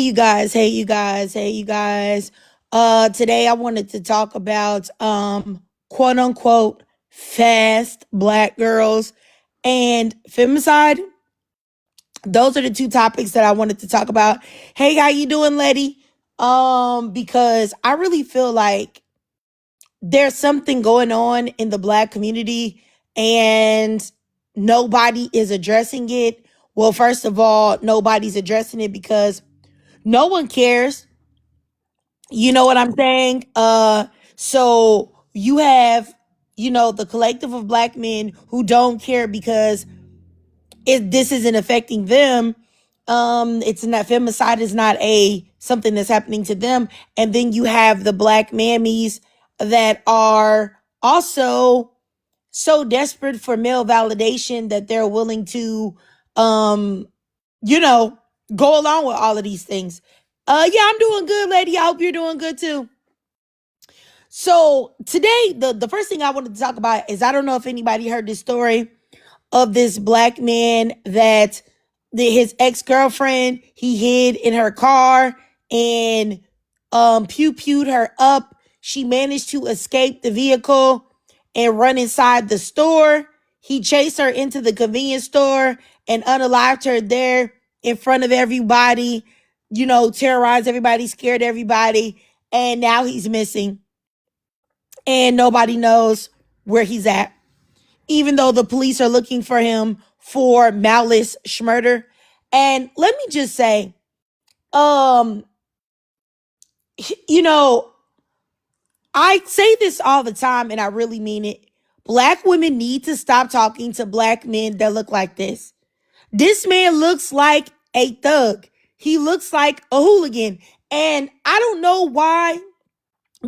Hey you guys. Today I wanted to talk about quote unquote fast black girls and femicide. Those are the two topics that I wanted to talk about. Hey, how you doing, Letty? Because I really feel like there's something going on in the black community and nobody is addressing it. Well, first of all, nobody's addressing it because no one cares. You know what I'm saying? So you have, the collective of black men who don't care because this isn't affecting them. It's not femicide is not a something that's happening to them. And then you have the black mammies that are also so desperate for male validation that they're willing to um, you know, go along with all of these things. Yeah, I'm doing good, lady. I hope you're doing good too. So today, the first thing I wanted to talk about is I don't know if anybody heard this story of this black man that his ex-girlfriend he hid in her car and pewed her up. She managed to escape the vehicle and run inside the store. He chased her into the convenience store and unalived her there in front of everybody, terrorized everybody, scared everybody, and now he's missing and nobody knows where he's at, even though the police are looking for him for malice murder. And let me just say, um, you know, I say this all the time and I really mean it. Black women need to stop talking to black men that look like this. This man looks like a thug. He looks like a hooligan. And I don't know why,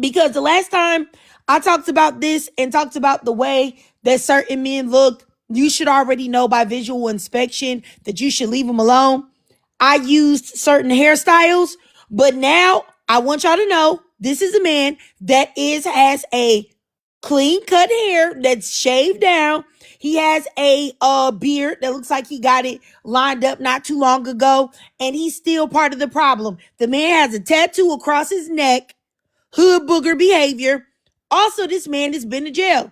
because the last time I talked about this and talked about the way that certain men look, you should already know by visual inspection that you should leave them alone. I used certain hairstyles, but now I want y'all to know this is a man that has a clean cut hair that's shaved down. He has a beard that looks like he got it lined up not too long ago, and he's still part of the problem. The man has a tattoo across his neck, hood booger behavior. Also, this man has been to jail.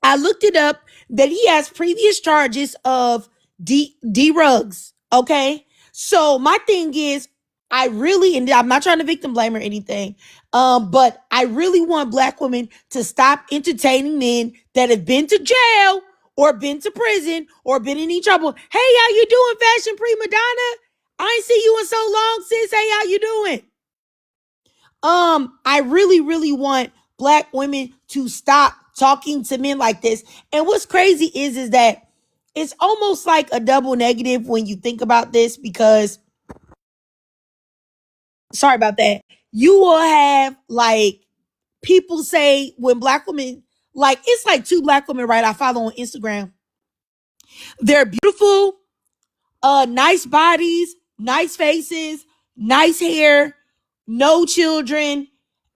I looked it up that he has previous charges of drugs. Okay. So my thing is, I really, and I'm not trying to victim blame or anything, but I really want black women to stop entertaining men that have been to jail or been to prison or been in any trouble. Hey, how you doing, fashion prima donna? I ain't seen you in so long, sis. Hey, how you doing? I really, really want black women to stop talking to men like this. And what's crazy is that it's almost like a double negative when you think about this, because sorry about that. You will have like people say when black women, like it's like two black women, right? I follow on Instagram. They're beautiful, nice bodies, nice faces, nice hair, no children,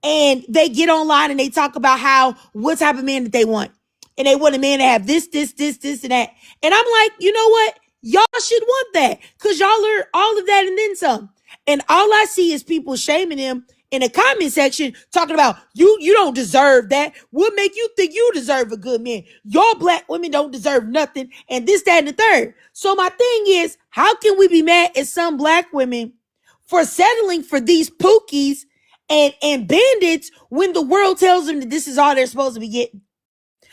and they get online and they talk about how what type of man that they want. And they want a man to have this, and that. And I'm like, you know what? Y'all should want that because y'all are all of that and then some. And all I see is people shaming him in the comment section talking about you don't deserve that. What make you think you deserve a good man? Y'all black women don't deserve nothing and this, that, and the third. So my thing is, how can we be mad at some black women for settling for these pookies and bandits when the world tells them that this is all they're supposed to be getting?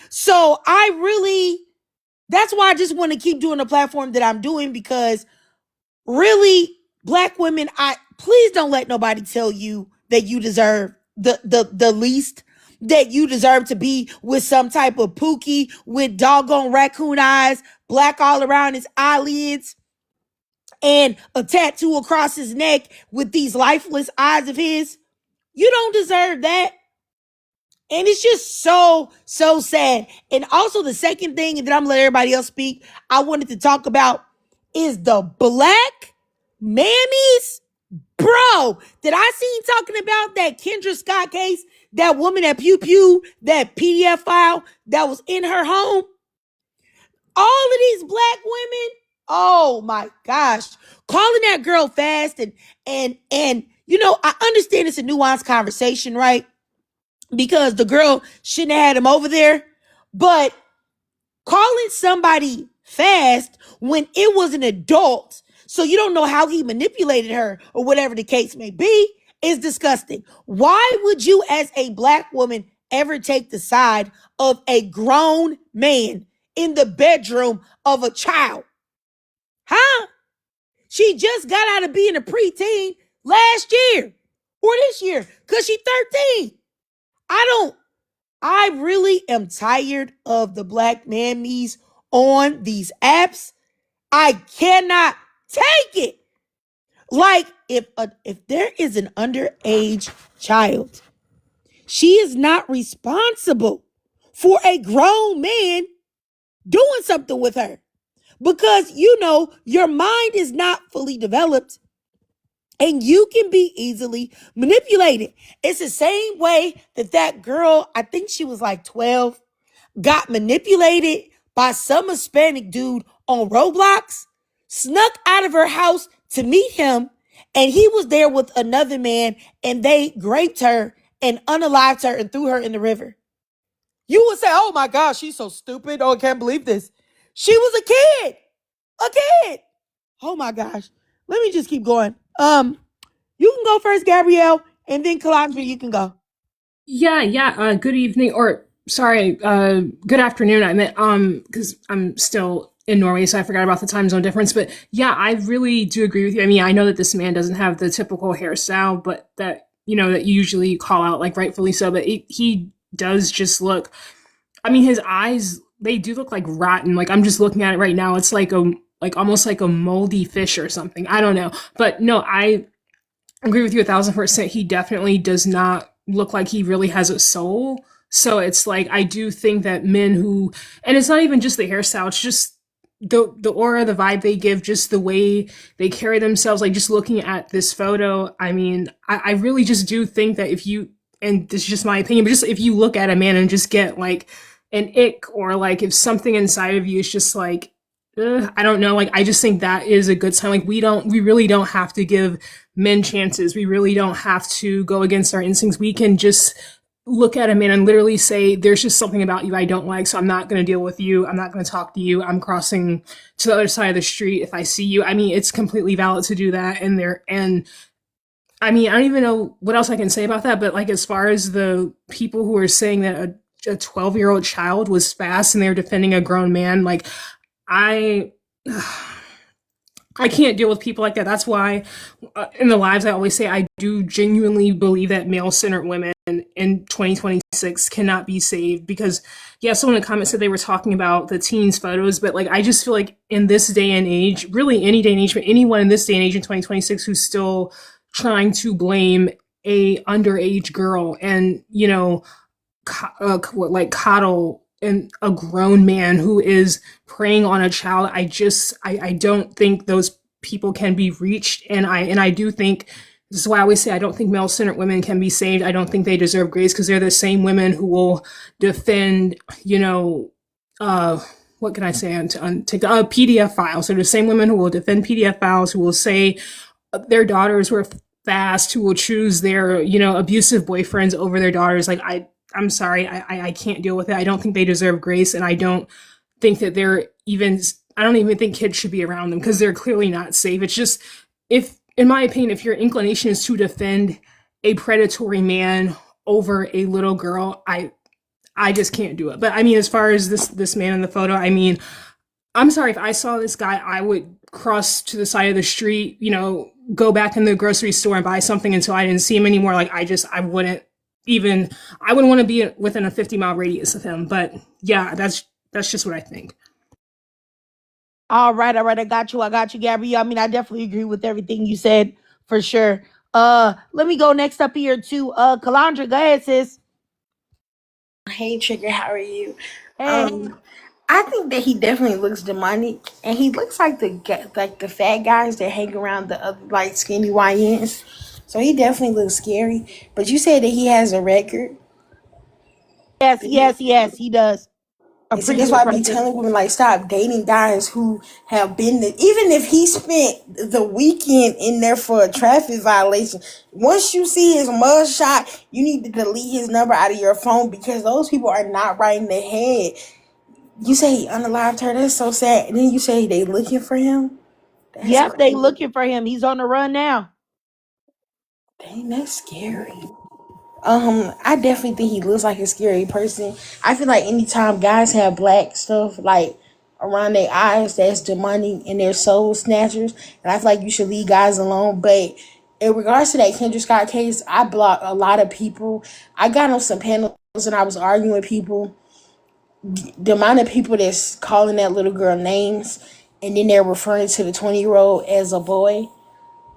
So that's why I just want to keep doing the platform that I'm doing, because really, black women, please don't let nobody tell you that you deserve the least, that you deserve to be with some type of pookie with doggone raccoon eyes, black all around his eyelids, and a tattoo across his neck with these lifeless eyes of his. You don't deserve that. And it's just so sad. And also the second thing, and then I'm gonna let everybody else speak, I wanted to talk about is the black mammies. Bro, did I seen talking about that Kendra Scott case, that woman that pew that PDF file that was in her home? All of these black women, Oh my gosh. Calling that girl fast and I understand it's a nuanced conversation, right? Because the girl shouldn't have had him over there. But calling somebody fast when it was an adult, so you don't know how he manipulated her or whatever the case may be, is disgusting. Why would you, as a black woman, ever take the side of a grown man in the bedroom of a child? Huh? She just got out of being a preteen last year or this year because she's 13. I really am tired of the black mammies on these apps. I cannot take it. Like, if there is an underage child, she is not responsible for a grown man doing something with her. Because, your mind is not fully developed and you can be easily manipulated. It's the same way that girl, I think she was like 12, got manipulated by some Hispanic dude on Roblox, snuck out of her house to meet him, and he was there with another man, and they raped her and unalived her and threw her in the river. You would say, oh my gosh, she's so stupid. Oh, I can't believe this. She was a kid. A kid. Oh my gosh. Let me just keep going. You can go first, Gabrielle, and then Calandra, you can go. Yeah. Good evening, or sorry, good afternoon. I meant, because I'm still in Norway, so I forgot about the time zone difference. But yeah, I really do agree with you. I mean, I know that this man doesn't have the typical hairstyle, but that you usually call out, like rightfully so. But he does just look. I mean, his eyes, they do look like rotten. Like I'm just looking at it right now. It's like almost like a moldy fish or something. I don't know, but no, I agree with you 1,000%. He definitely does not look like he really has a soul. So it's like I do think that men who, and it's not even just the hairstyle, it's just the aura, the vibe they give, just the way they carry themselves. Like just looking at this photo, I mean, I really just do think that if you, and this is just my opinion, but just if you look at a man and just get like an ick, or like if something inside of you is just like, I don't know. Like, I just think that is a good sign. Like, we really don't have to give men chances. We really don't have to go against our instincts. We can just look at a man and literally say, there's just something about you I don't like, so I'm not going to deal with you. I'm not going to talk to you. I'm crossing to the other side of the street if I see you. I mean, it's completely valid to do that. And I mean, I don't even know what else I can say about that. But like, as far as the people who are saying that a 12-year-old child was fast and they're defending a grown man, like, I I can't deal with people like that. That's why in the lives I always say I do genuinely believe that male-centered women in 2026 cannot be saved. Because yeah, someone in the comments said they were talking about the teens photos, but like I just feel like in this day and age, really any day and age, but anyone in this day and age in 2026 who's still trying to blame a underage girl and like coddle and a grown man who is preying on a child, I don't think those people can be reached. And I do think, this is why I always say I don't think male-centered women can be saved. I don't think they deserve grace, because they're the same women who will defend, what can I say on TikTok? PDF files. So the same women who will defend PDF files, who will say their daughters were fast, who will choose their, abusive boyfriends over their daughters. Like, I'm sorry, I can't deal with it. I don't think they deserve grace, and I don't think that I don't even think kids should be around them, because they're clearly not safe. It's just, in my opinion, if your inclination is to defend a predatory man over a little girl, I just can't do it. But I mean, as far as this man in the photo, I mean, I'm sorry, if I saw this guy, I would cross to the side of the street, go back in the grocery store and buy something until I didn't see him anymore. Like, I wouldn't want to be within a 50-mile radius of him. But yeah, that's just what I think. All right. I got you, Gabrielle. I mean, I definitely agree with everything you said, for sure. Let me go next up here to Calandra. Go ahead, sis. Hey Trigger, how are you? Hey. I think that he definitely looks demonic, and he looks like the fat guys that hang around the other like skinny YNs. So he definitely looks scary. But you said that he has a record. Yes, he does. And see, that's why I be Appreciate telling women, like, stop dating guys who have been there. Even if he spent the weekend in there for a traffic violation, once you see his mug shot, you need to delete his number out of your phone because those people are not right in the head. You say he unalived her, that's so sad. And then you say they looking for him. That's Yep, they crazy. looking for him. He's on the run now. Dang, that's scary. I definitely think he looks like a scary person. I feel like anytime guys have black stuff like around their eyes, that's demonic and they're soul snatchers. And I feel like you should leave guys alone. But in regards to that Kendra Scott case, I blocked a lot of people. I got on some panels and I was arguing with people. The amount of people that's calling that little girl names and then they're referring to the 20-year-old as a boy.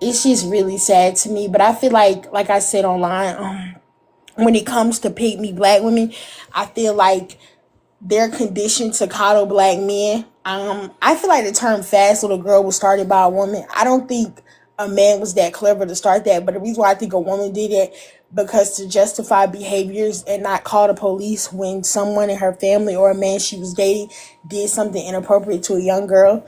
It's just really sad to me. But I feel like I said online, when it comes to pick me black women, I feel like they're conditioned to coddle black men. I feel like the term fast little girl was started by a woman. I don't think a man was that clever to start that, but the reason why I think a woman did it because to justify behaviors and not call the police when someone in her family or a man she was dating did something inappropriate to a young girl.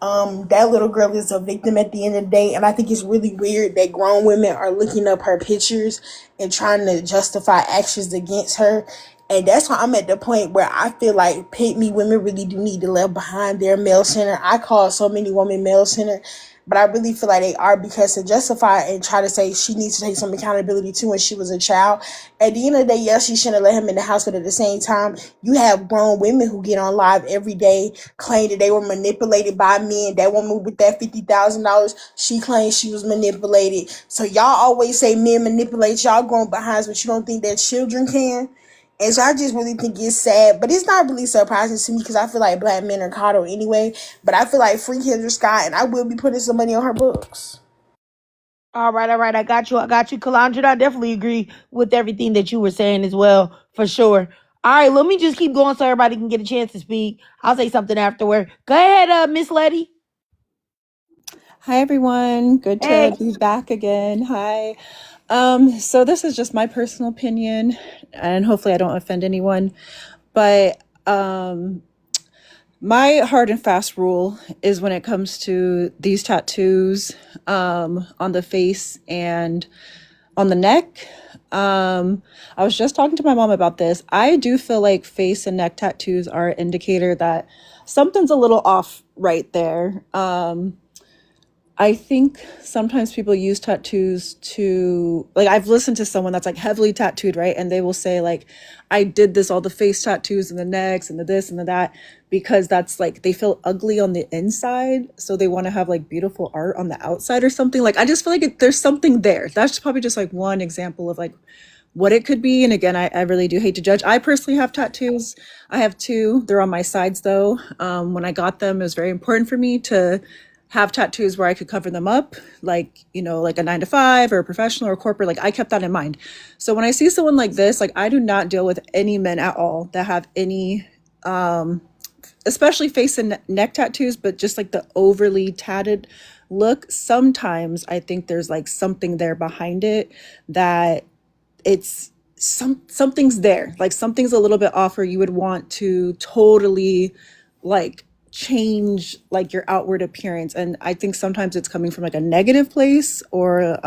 That little girl is a victim at the end of the day, and I think it's really weird that grown women are looking up her pictures and trying to justify actions against her. And that's why I'm at the point where I feel like pick me women really do need to leave behind their male center. I call so many women male center, but I really feel like they are because to justify and try to say she needs to take some accountability too when she was a child. At the end of the day, yes, she shouldn't have let him in the house, but at the same time, you have grown women who get on live every day, claim that they were manipulated by men. That woman with that $50,000, she claims she was manipulated. So y'all always say men manipulate y'all grown behinds, but you don't think that children can? And so I just really think it's sad, but it's not really surprising to me because I feel like black men are coddled anyway. But I feel like free Kendra Scott, and I will be putting some money on her books. All right, all right. I got you. I got you, Kalandra. I definitely agree with everything that you were saying as well, for sure. All right, let me just keep going so everybody can get a chance to speak. I'll say something afterward. Go ahead, Miss Letty. Hi everyone, good Hey. to be back again. Hi. So this is just my personal opinion, and hopefully I don't offend anyone. But my hard and fast rule is when it comes to these tattoos on the face and on the neck. I was just talking to my mom about this. I do feel like face and neck tattoos are an indicator that something's a little off right there. I think sometimes people use tattoos to, like, I've listened to someone that's like heavily tattooed, right? And they will say like, I did this, all the face tattoos and the necks and the this and the that, because that's like, they feel ugly on the inside. So they want to have like beautiful art on the outside or something. Like, I just feel like there's something there. That's probably just like one example of like what it could be. And again, I really do hate to judge. I personally have tattoos. I have two. They're on my sides though. When I got them, it was very important for me to have tattoos where I could cover them up, like, you know, like a 9-to-5 or a professional or corporate. Like, I kept that in mind. So when I see someone like this, like, I do not deal with any men at all that have any, especially face and neck tattoos, but just like the overly tatted look. Sometimes I think there's like something there behind it that it's something's there, like something's a little bit off, or you would want to totally like change like your outward appearance. And I think sometimes it's coming from like a negative place, or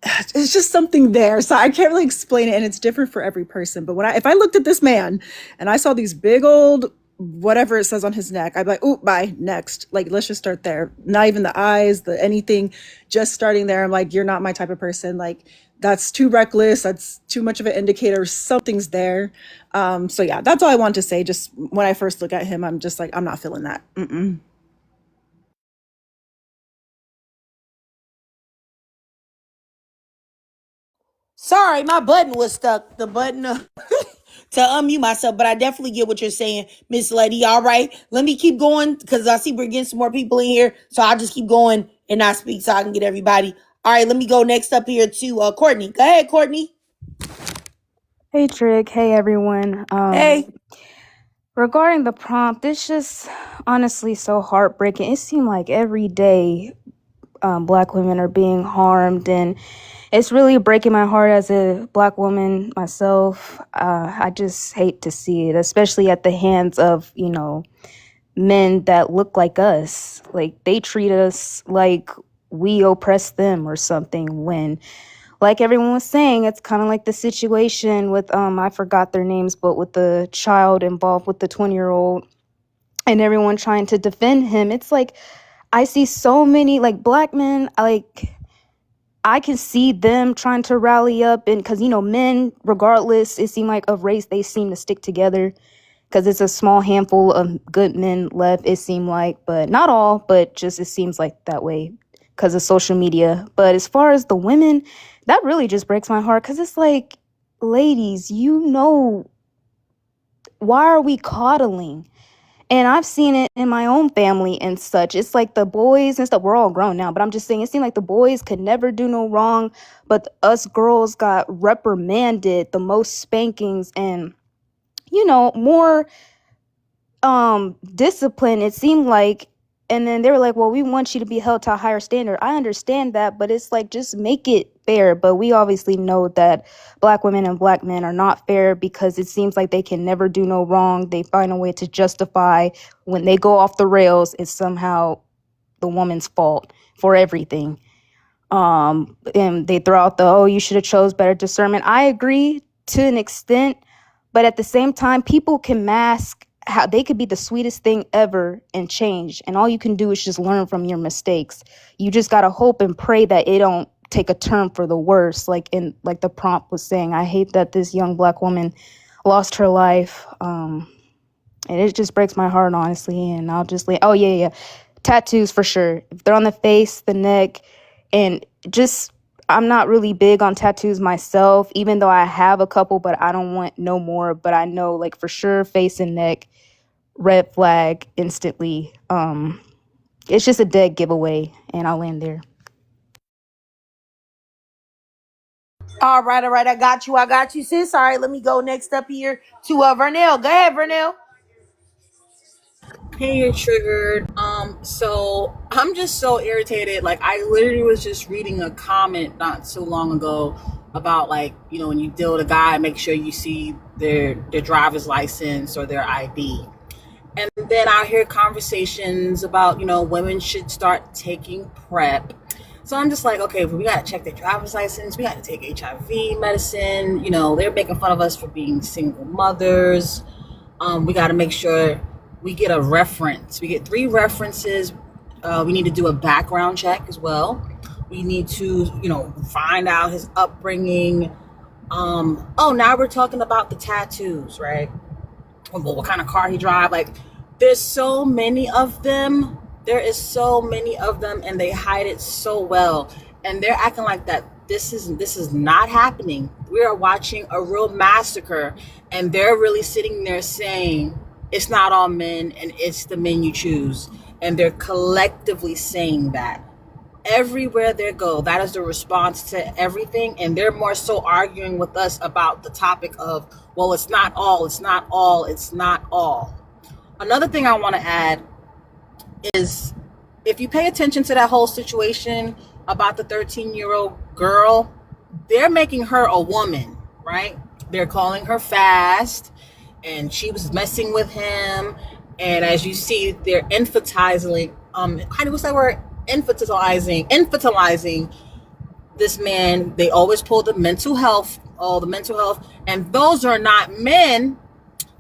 it's just something there. So I can't really explain it, and it's different for every person. But if I looked at this man and I saw these big old whatever it says on his neck, I'd be like, oh, bye, next. Like, let's just start there. Not even the eyes, the anything, just starting there. I'm like, you're not my type of person. Like, that's too reckless. That's too much of an indicator. Something's there. So yeah, that's all I want to say. Just when I first look at him, I'm just like, I'm not feeling that. Mm-mm. Sorry, my button was stuck. The button to unmute myself, but I definitely get what you're saying, Miss Letty. All right, let me keep going because I see we're getting some more people in here. So I'll just keep going and not speak so I can get everybody. All right, let me go next up here to Courtney. Go ahead, Courtney. Hey Trig, hey everyone. Hey. Regarding the prompt, it's just honestly so heartbreaking. It seemed like every day Black women are being harmed, and it's really breaking my heart as a Black woman myself. I just hate to see it, especially at the hands of, men that look like us. Like, they treat us like we oppress them or something, when, like everyone was saying, it's kind of like the situation with, I forgot their names, but with the child involved with the 20-year-old and everyone trying to defend him. It's like, I see so many, like, Black men, like, I can see them trying to rally up, and because, men, regardless, it seemed like of race, they seem to stick together, because it's a small handful of good men left, it seemed like, but not all, but just it seems like that way because of social media. But as far as the women, that really just breaks my heart, because it's like, ladies, why are we coddling? And I've seen it in my own family and such. It's like the boys and stuff, we're all grown now, but I'm just saying, it seemed like the boys could never do no wrong, but us girls got reprimanded, the most spankings, and more discipline, it seemed like. And then they were like, well, we want you to be held to a higher standard. I understand that, but it's like, just make it fair. But we obviously know that Black women and Black men are not fair, because it seems like they can never do no wrong. They find a way to justify when they go off the rails. It's somehow the woman's fault for everything. And they throw out you should have chose better discernment. I agree to an extent, but at the same time, people can mask how they could be the sweetest thing ever and change. And all you can do is just learn from your mistakes. You just got to hope and pray that it don't take a turn for the worse. Like the prompt was saying, I hate that this young Black woman lost her life. And it just breaks my heart, honestly. And I'll just yeah. Tattoos for sure. If they're on the face, the neck, and just, I'm not really big on tattoos myself, even though I have a couple, but I don't want no more. But I know, like, for sure, face and neck, red flag instantly. It's just a dead giveaway, and I'll end there. All right. I got you, sis. All right, let me go next up here to Vernell. Go ahead, Vernell. Hey, you're triggered. So I'm just so irritated. Like, I literally was just reading a comment not so long ago about, like, when you deal with a guy, make sure you see their driver's license or their ID. And then I hear conversations about, women should start taking PrEP. So I'm just like, okay, we got to check their driver's license. We got to take HIV medicine. They're making fun of us for being single mothers. We got to make sure we get a reference. We get 3 references. We need to do a background check as well. We need to, find out his upbringing. Now we're talking about the tattoos, right? What kind of car he drive. Like, there's so many of them. There is so many of them, and they hide it so well. And they're acting like that this is not happening. We are watching a real massacre, and they're really sitting there saying, it's not all men, and it's the men you choose. And they're collectively saying that. Everywhere they go, that is the response to everything. And they're more so arguing with us about the topic of, well, it's not all, it's not all, it's not all. Another thing I want to add is, if you pay attention to that whole situation about the 13-year-old girl, they're making her a woman, right? They're calling her fast, and she was messing with him. And as you see, they're infantilizing, what's that word? Infantilizing this man. They always pull the mental health, and those are not men,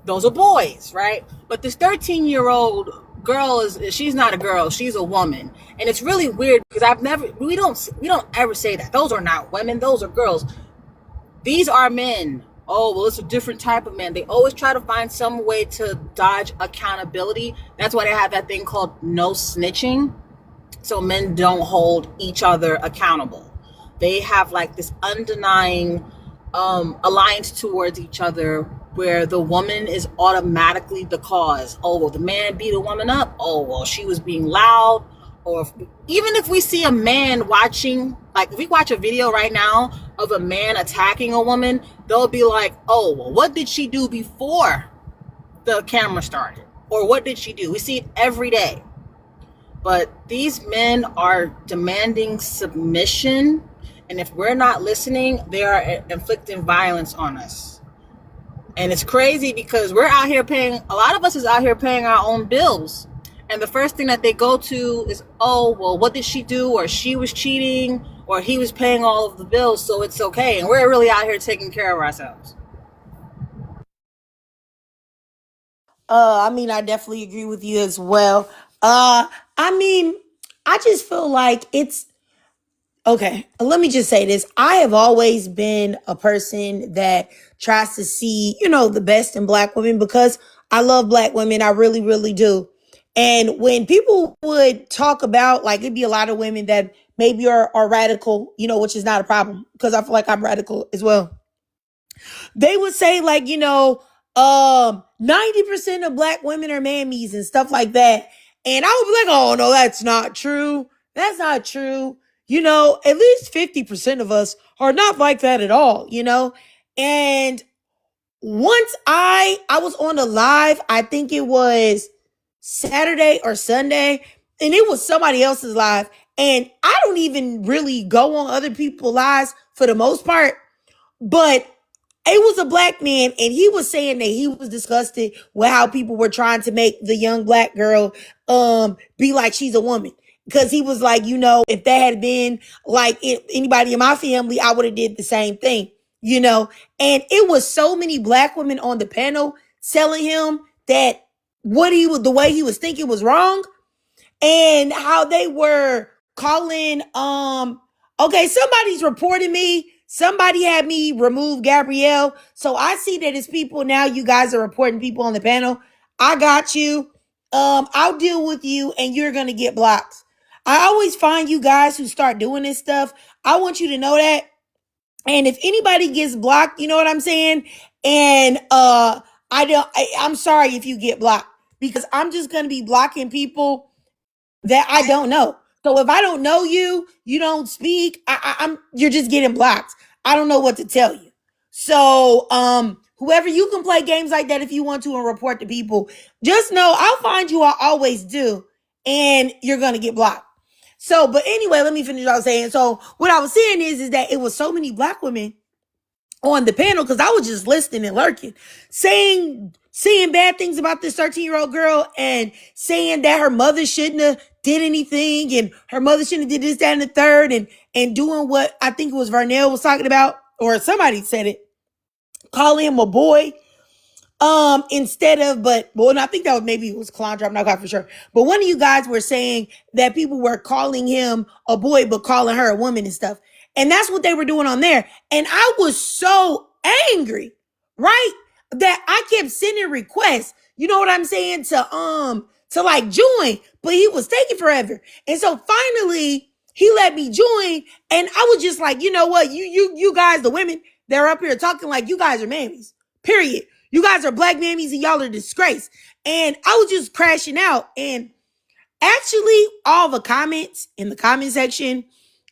those are boys, right? But this 13-year-old girl she's not a girl, she's a woman. And it's really weird, because we don't ever say that. Those are not women, those are girls. These are men. Oh, well, it's a different type of man. They always try to find some way to dodge accountability. That's why they have that thing called no snitching. So men don't hold each other accountable. They have like this undenying alliance towards each other, where the woman is automatically the cause. Oh, well, the man beat a woman up. Oh, well, she was being loud. Or even if we see a man watching, like if we watch a video right now of a man attacking a woman, they'll be like, oh, well, what did she do before the camera started? Or what did she do? We see it every day. but these men are demanding submission, and if we're not listening, they are inflicting violence on us. And it's crazy because we're out here paying, a lot of us is out here paying our own bills. And the first thing that they go to is, oh, well, what did she do? Or she was cheating, or he was paying all of the bills, so it's okay. And we're really out here taking care of ourselves. I mean, I definitely agree with you as well. I mean, I just feel like it's okay. Let me just say this. I have always been a person that tries to see, the best in Black women because I love Black women. I really, really do. And when people would talk about, like, it'd be a lot of women that maybe are radical, which is not a problem because I feel like I'm radical as well. They would say, like, 90% of Black women are mammies and stuff like that. And I would be like, oh, no, that's not true. That's not true. At least 50% of us are not like that at all, And once I was on a live, I think it was Saturday or Sunday, and it was somebody else's live. And I don't even really go on other people's lives for the most part, but it was a Black man, and he was saying that he was disgusted with how people were trying to make the young Black girl be like she's a woman. Because he was like, if that had been like anybody in my family, I would have did the same thing, And it was so many Black women on the panel telling him that the way he was thinking was wrong, and how they were calling, okay, somebody's reporting me. Somebody had me remove Gabrielle. So I see that it's people now. You guys are reporting people on the panel. I got you. I'll deal with you, and you're going to get blocked. I always find you guys who start doing this stuff. I want you to know that. And if anybody gets blocked, you know what I'm saying? And I'm sorry if you get blocked, because I'm just going to be blocking people that I don't know. So if I don't know you, you don't speak, you're just getting blocked. I don't know what to tell you. So whoever, you can play games like that if you want to and report to people. Just know I'll find you. I always do. And you're going to get blocked. So, but anyway, let me finish what I was saying. So what I was saying is that it was so many Black women on the panel, because I was just listening and lurking, saying bad things about this 13-year-old girl, and saying that her mother shouldn't have did anything, and her mother shouldn't have did this, that, and the third, and doing what I think it was Vernell was talking about, or somebody said it, calling him a boy. Instead of, I think that was, maybe it was Calandra, I'm not quite for sure. But one of you guys were saying that people were calling him a boy, but calling her a woman and stuff. And that's what they were doing on there. And I was so angry, right? That I kept sending requests, you know what I'm saying, to like join, but he was taking forever. And so finally he let me join, and I was just like, you know what? You guys, the women, they're up here talking like you guys are mammies, period. You guys are Black mammies and y'all are a disgrace. And I was just crashing out. And actually, all the comments in the comment section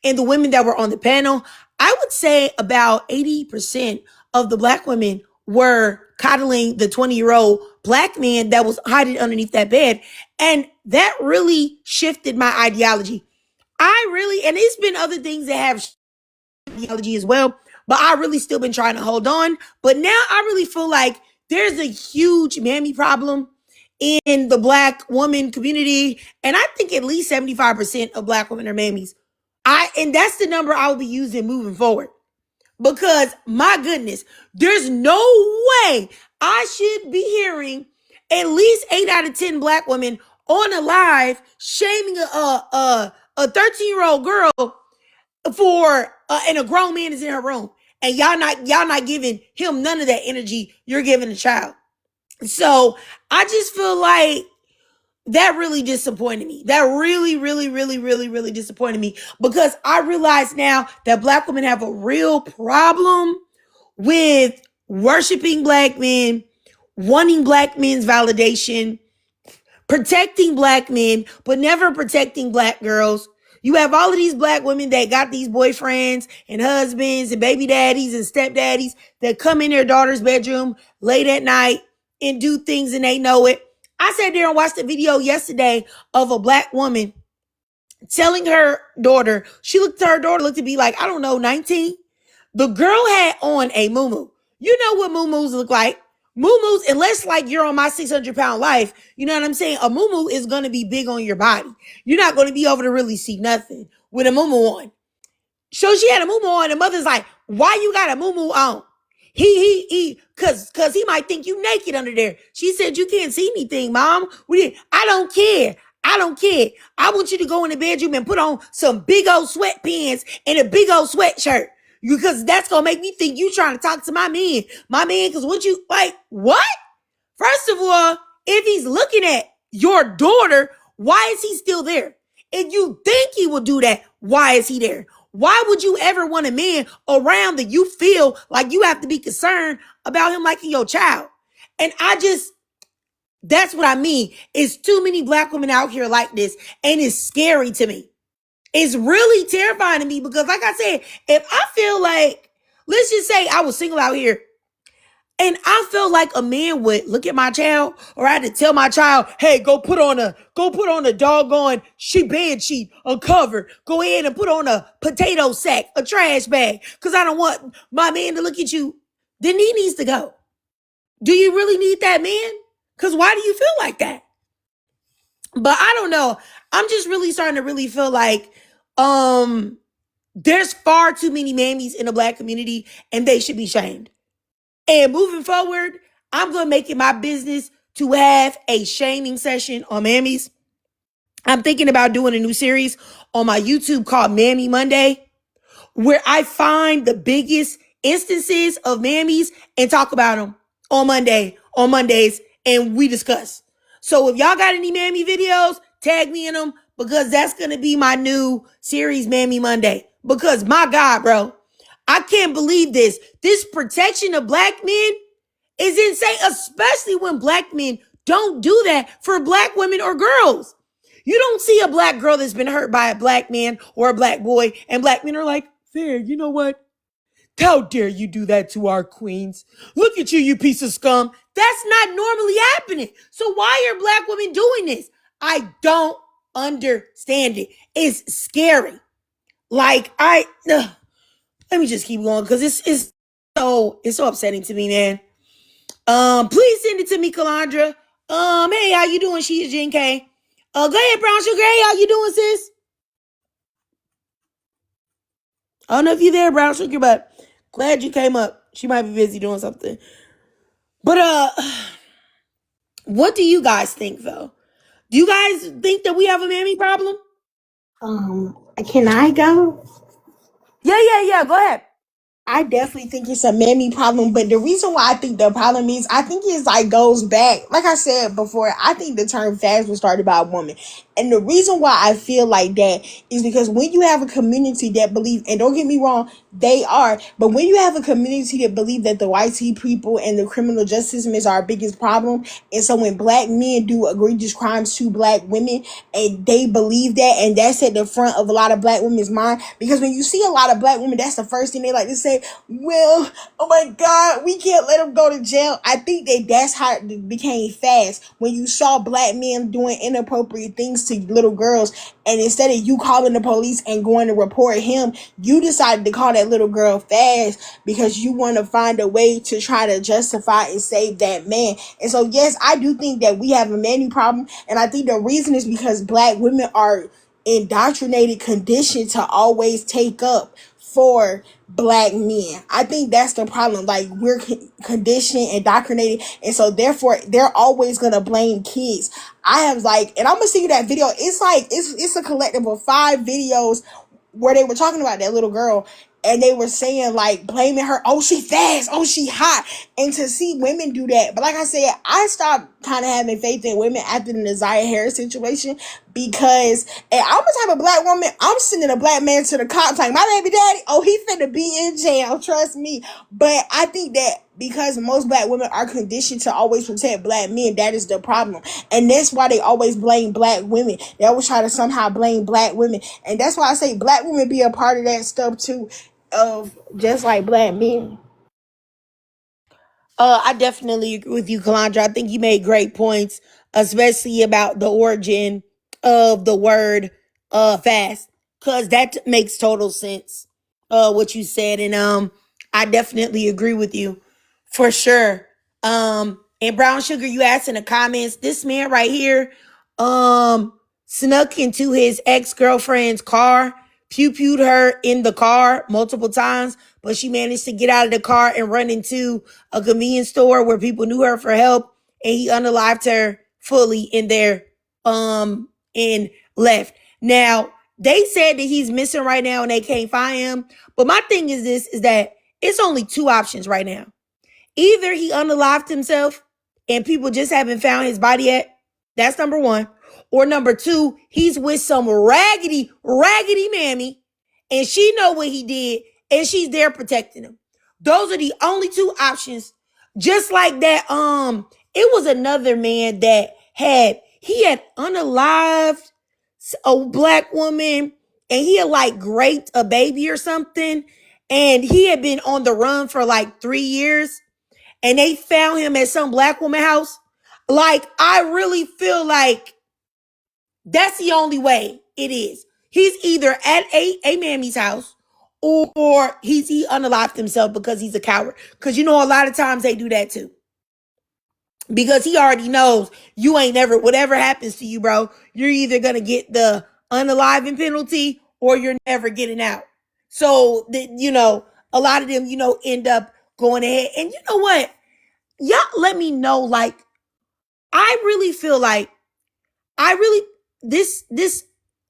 and the women that were on the panel, I would say about 80% of the Black women were coddling the 20-year-old Black man that was hiding underneath that bed. And that really shifted my ideology. And it's been other things that have ideology as well, but I really still been trying to hold on. But now I really feel like there's a huge mammy problem in the Black woman community. And I think at least 75% of Black women are mammies. And that's the number I will be using moving forward. Because my goodness, there's no way I should be hearing at least 8 out of 10 Black women on a live shaming a 13-year-old girl for and a grown man is in her room, and y'all not giving him none of that energy you're giving the child. So I just feel like that really disappointed me. That really, really, really, really, really disappointed me, because I realize now that Black women have a real problem with worshiping Black men, wanting Black men's validation, protecting Black men, but never protecting Black girls. You have all of these Black women that got these boyfriends and husbands and baby daddies and stepdaddies that come in their daughter's bedroom late at night and do things and they know it. I sat there and watched a video yesterday of a Black woman telling her daughter, she looked to her daughter, looked to be like, I don't know, 19. The girl had on a muumuu. You know what muumuus look like. Muumuus, unless like you're on my 600-pound life, you know what I'm saying? A muumuu is going to be big on your body. You're not going to be able to really see nothing with a muumuu on. So she had a muumuu on. The mother's like, why you got a muumuu on? Cause he might think you naked under there. She said, you can't see anything, mom. I don't care. I don't care. I want you to go in the bedroom and put on some big old sweatpants and a big old sweatshirt. Because that's going to make me think you trying to talk to my man. My man, because what you, like, what? First of all, if he's looking at your daughter, why is he still there? If you think he will do that, why is he there? Why would you ever want a man around that you feel like you have to be concerned about him liking your child? And that's what I mean. It's too many black women out here like this, and it's scary to me. It's really terrifying to me because, like I said, if I feel like, let's just say I was single out here and I felt like a man would look at my child, or I had to tell my child, hey, go put on a doggone bed sheet, a cover. Go ahead and put on a potato sack, a trash bag, because I don't want my man to look at you. Then he needs to go. Do you really need that man? Because why do you feel like that? But I don't know. I'm just really starting to really feel like there's far too many mammies in the black community, and they should be shamed. And moving forward, I'm going to make it my business to have a shaming session on mammies. I'm thinking about doing a new series on my YouTube called Mammy Monday, where I find the biggest instances of mammies and talk about them on Mondays, and we discuss. So if y'all got any mammy videos, tag me in them, because that's going to be my new series, Mammy Monday. Because my God, bro, I can't believe this. This protection of black men is insane, especially when black men don't do that for black women or girls. You don't see a black girl that's been hurt by a black man or a black boy, and black men are like, fair, you know what? How dare you do that to our queens? Look at you, you piece of scum. That's not normally happening. So why are black women doing this? I don't understand it. It's scary. Like, let me just keep going, because it's so upsetting to me, man. Please send it to me, Calandra. Hey, how you doing? She is Jen K. Go ahead, Brown Sugar. Hey, how you doing, sis? I don't know if you're there, Brown Sugar, but glad you came up. She might be busy doing something. But what do you guys think, though? Do you guys think that we have a mammy problem? Can I go? Yeah. Go ahead. I definitely think it's a mammy problem, but the reason why I think the problem is, I think it's like goes back, like I said before, I think the term fast was started by a woman. And the reason why I feel like that is because when you have a community that believe, and don't get me wrong, they are, but when you have a community that believe that the white people and the criminal justice system is our biggest problem, and so when black men do egregious crimes to black women, and they believe that, and that's at the front of a lot of black women's mind, because when you see a lot of black women, that's the first thing they like to say, well, oh my God, we can't let them go to jail. I think that's how it became fast, when you saw black men doing inappropriate things to little girls, and instead of you calling the police and going to report him, you decided to call that little girl fast because you want to find a way to try to justify and save that man. And so yes, I do think that we have a mammy problem, and I think the reason is because black women are indoctrinated, conditioned to always take up for black men. I think that's the problem. Like, we're conditioned, indoctrinated, and so therefore they're always gonna blame kids. I have and I'm gonna see you that video. It's like it's a collective of 5 videos where they were talking about that little girl, and they were saying, like, blaming her, oh, she fast, oh, she hot. And to see women do that. But like I said, I stopped kind of having faith in women after the Naziah Harris situation, because, and I'm the type of black woman, I'm sending a black man to the cops like, my baby daddy, oh, he finna be in jail, trust me. But I think that because most black women are conditioned to always protect black men, that is the problem. And that's why they always blame black women. They always try to somehow blame black women. And that's why I say black women be a part of that stuff too, of just like black men. I definitely agree with you, Calandra. I think you made great points, especially about the origin of the word fast, because that makes total sense, what you said. And I definitely agree with you for sure. And Brown Sugar, you asked in the comments, this man right here snuck into his ex-girlfriend's car, pew-pewed her in the car multiple times, but she managed to get out of the car and run into a convenience store where people knew her for help, and he unalived her fully in there and left. Now, they said that he's missing right now and they can't find him. But my thing is this, is that it's only two options right now. Either he unalived himself and people just haven't found his body yet. That's number one. Or number two, he's with some raggedy mammy and she know what he did and she's there protecting him. Those are the only two options. Just like that, it was another man that had unalived a black woman and he had like raped a baby or something. And he had been on the run for like 3 years and they found him at some black woman house. Like, I really feel like that's the only way it is. He's either at a mammy's house or he unalived himself because he's a coward. Because, you know, a lot of times they do that too. Because he already knows you ain't never, whatever happens to you, bro, you're either going to get the unaliving penalty or you're never getting out. So, you know, a lot of them, you know, end up going ahead. And you know what? Y'all let me know, like, I really feel like this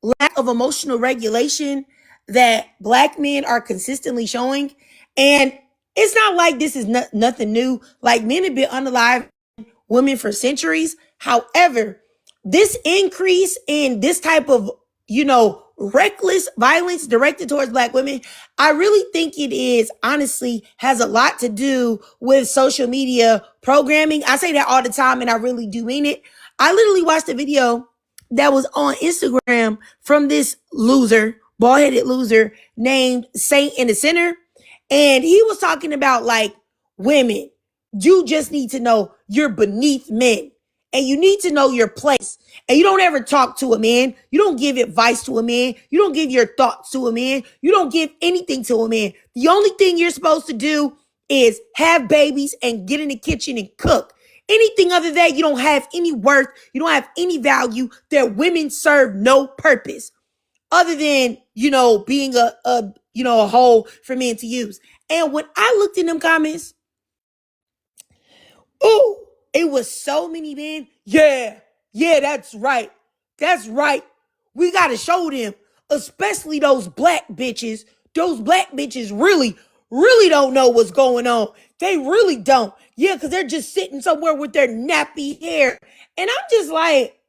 lack of emotional regulation that black men are consistently showing. And it's not like this is nothing new. Like, men have been unalived women for centuries. However, this increase in this type of, you know, reckless violence directed towards black women, I really think it is, honestly, has a lot to do with social media programming. I say that all the time and I really do mean it. I literally watched a video that was on Instagram from this loser, bald-headed loser named Saint in the Center. And he was talking about, like, women, you just need to know you're beneath men and you need to know your place. And you don't ever talk to a man. You don't give advice to a man. You don't give your thoughts to a man. You don't give anything to a man. The only thing you're supposed to do is have babies and get in the kitchen and cook. Anything other than that, you don't have any worth. You don't have any value. That women serve no purpose other than, you know, being a hole for men to use. And when I looked in them comments, ooh, it was so many men. Yeah, that's right. That's right. We got to show them, especially those black bitches. Those black bitches really don't know what's going on. They really don't. Yeah, because they're just sitting somewhere with their nappy hair. And I'm just like,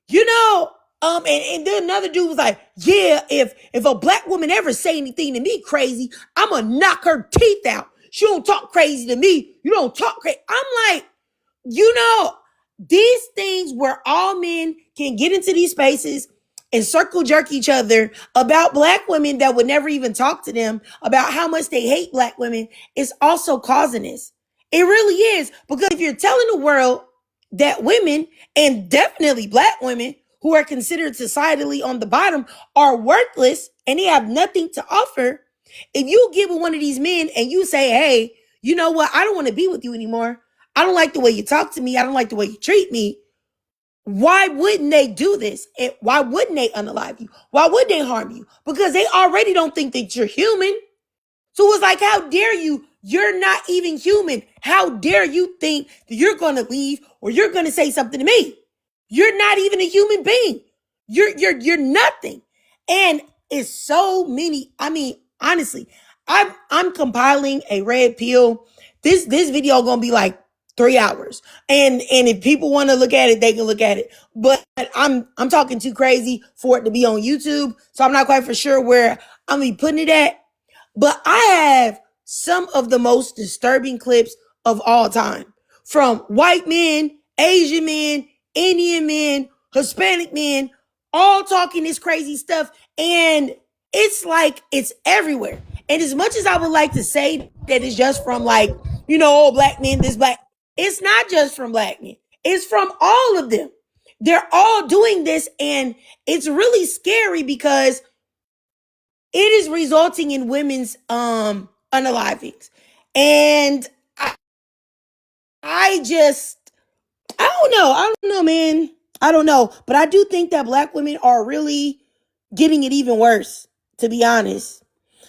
you know, and then another dude was like, yeah, if a black woman ever say anything to me crazy, I'm going to knock her teeth out. She don't talk crazy to me. You don't talk crazy. I'm like, you know, these things where all men can get into these spaces and circle jerk each other about black women that would never even talk to them about how much they hate black women is also causing this. It really is. Because if you're telling the world that women, and definitely black women who are considered societally on the bottom, are worthless and they have nothing to offer, if you get with one of these men and you say, hey, you know what? I don't want to be with you anymore. I don't like the way you talk to me. I don't like the way you treat me. Why wouldn't they do this? And why wouldn't they unalive you? Why would they harm you? Because they already don't think that you're human. So it's like, how dare you? You're not even human. How dare you think that you're going to leave or you're going to say something to me? You're not even a human being. You're nothing. And it's so many. I mean, honestly, I'm compiling a red pill. This video gonna be like 3 hours. And if people want to look at it, they can look at it. But I'm talking too crazy for it to be on YouTube. So I'm not quite for sure where I'm gonna be putting it at. But I have some of the most disturbing clips of all time from white men, Asian men, Indian men, Hispanic men, all talking this crazy stuff. And it's like, it's everywhere. And as much as I would like to say that it's just from, like, you know, oh, black men, this black, it's not just from black men. It's from all of them. They're all doing this, and it's really scary because it is resulting in women's unalivings. And I don't know, man. I don't know. But I do think that black women are really getting it even worse, to be honest.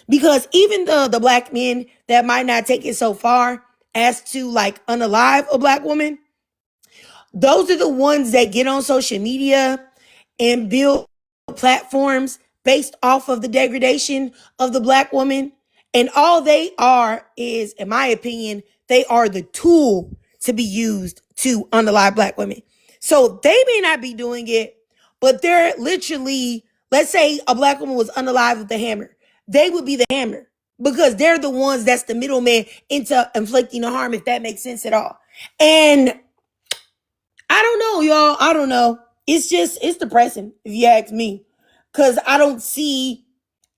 Because even the black men that might not take it so far as to like unalive a black woman, those are the ones that get on social media and build platforms based off of the degradation of the black woman. And all they are is, in my opinion, they are the tool to be used to unalive black women. So they may not be doing it, but they're literally, let's say a black woman was unalive with the hammer. They would be the hammer because they're the ones that's the middleman into inflicting the harm, if that makes sense at all. And I don't know, y'all. I don't know. It's depressing if you ask me. Cause I don't see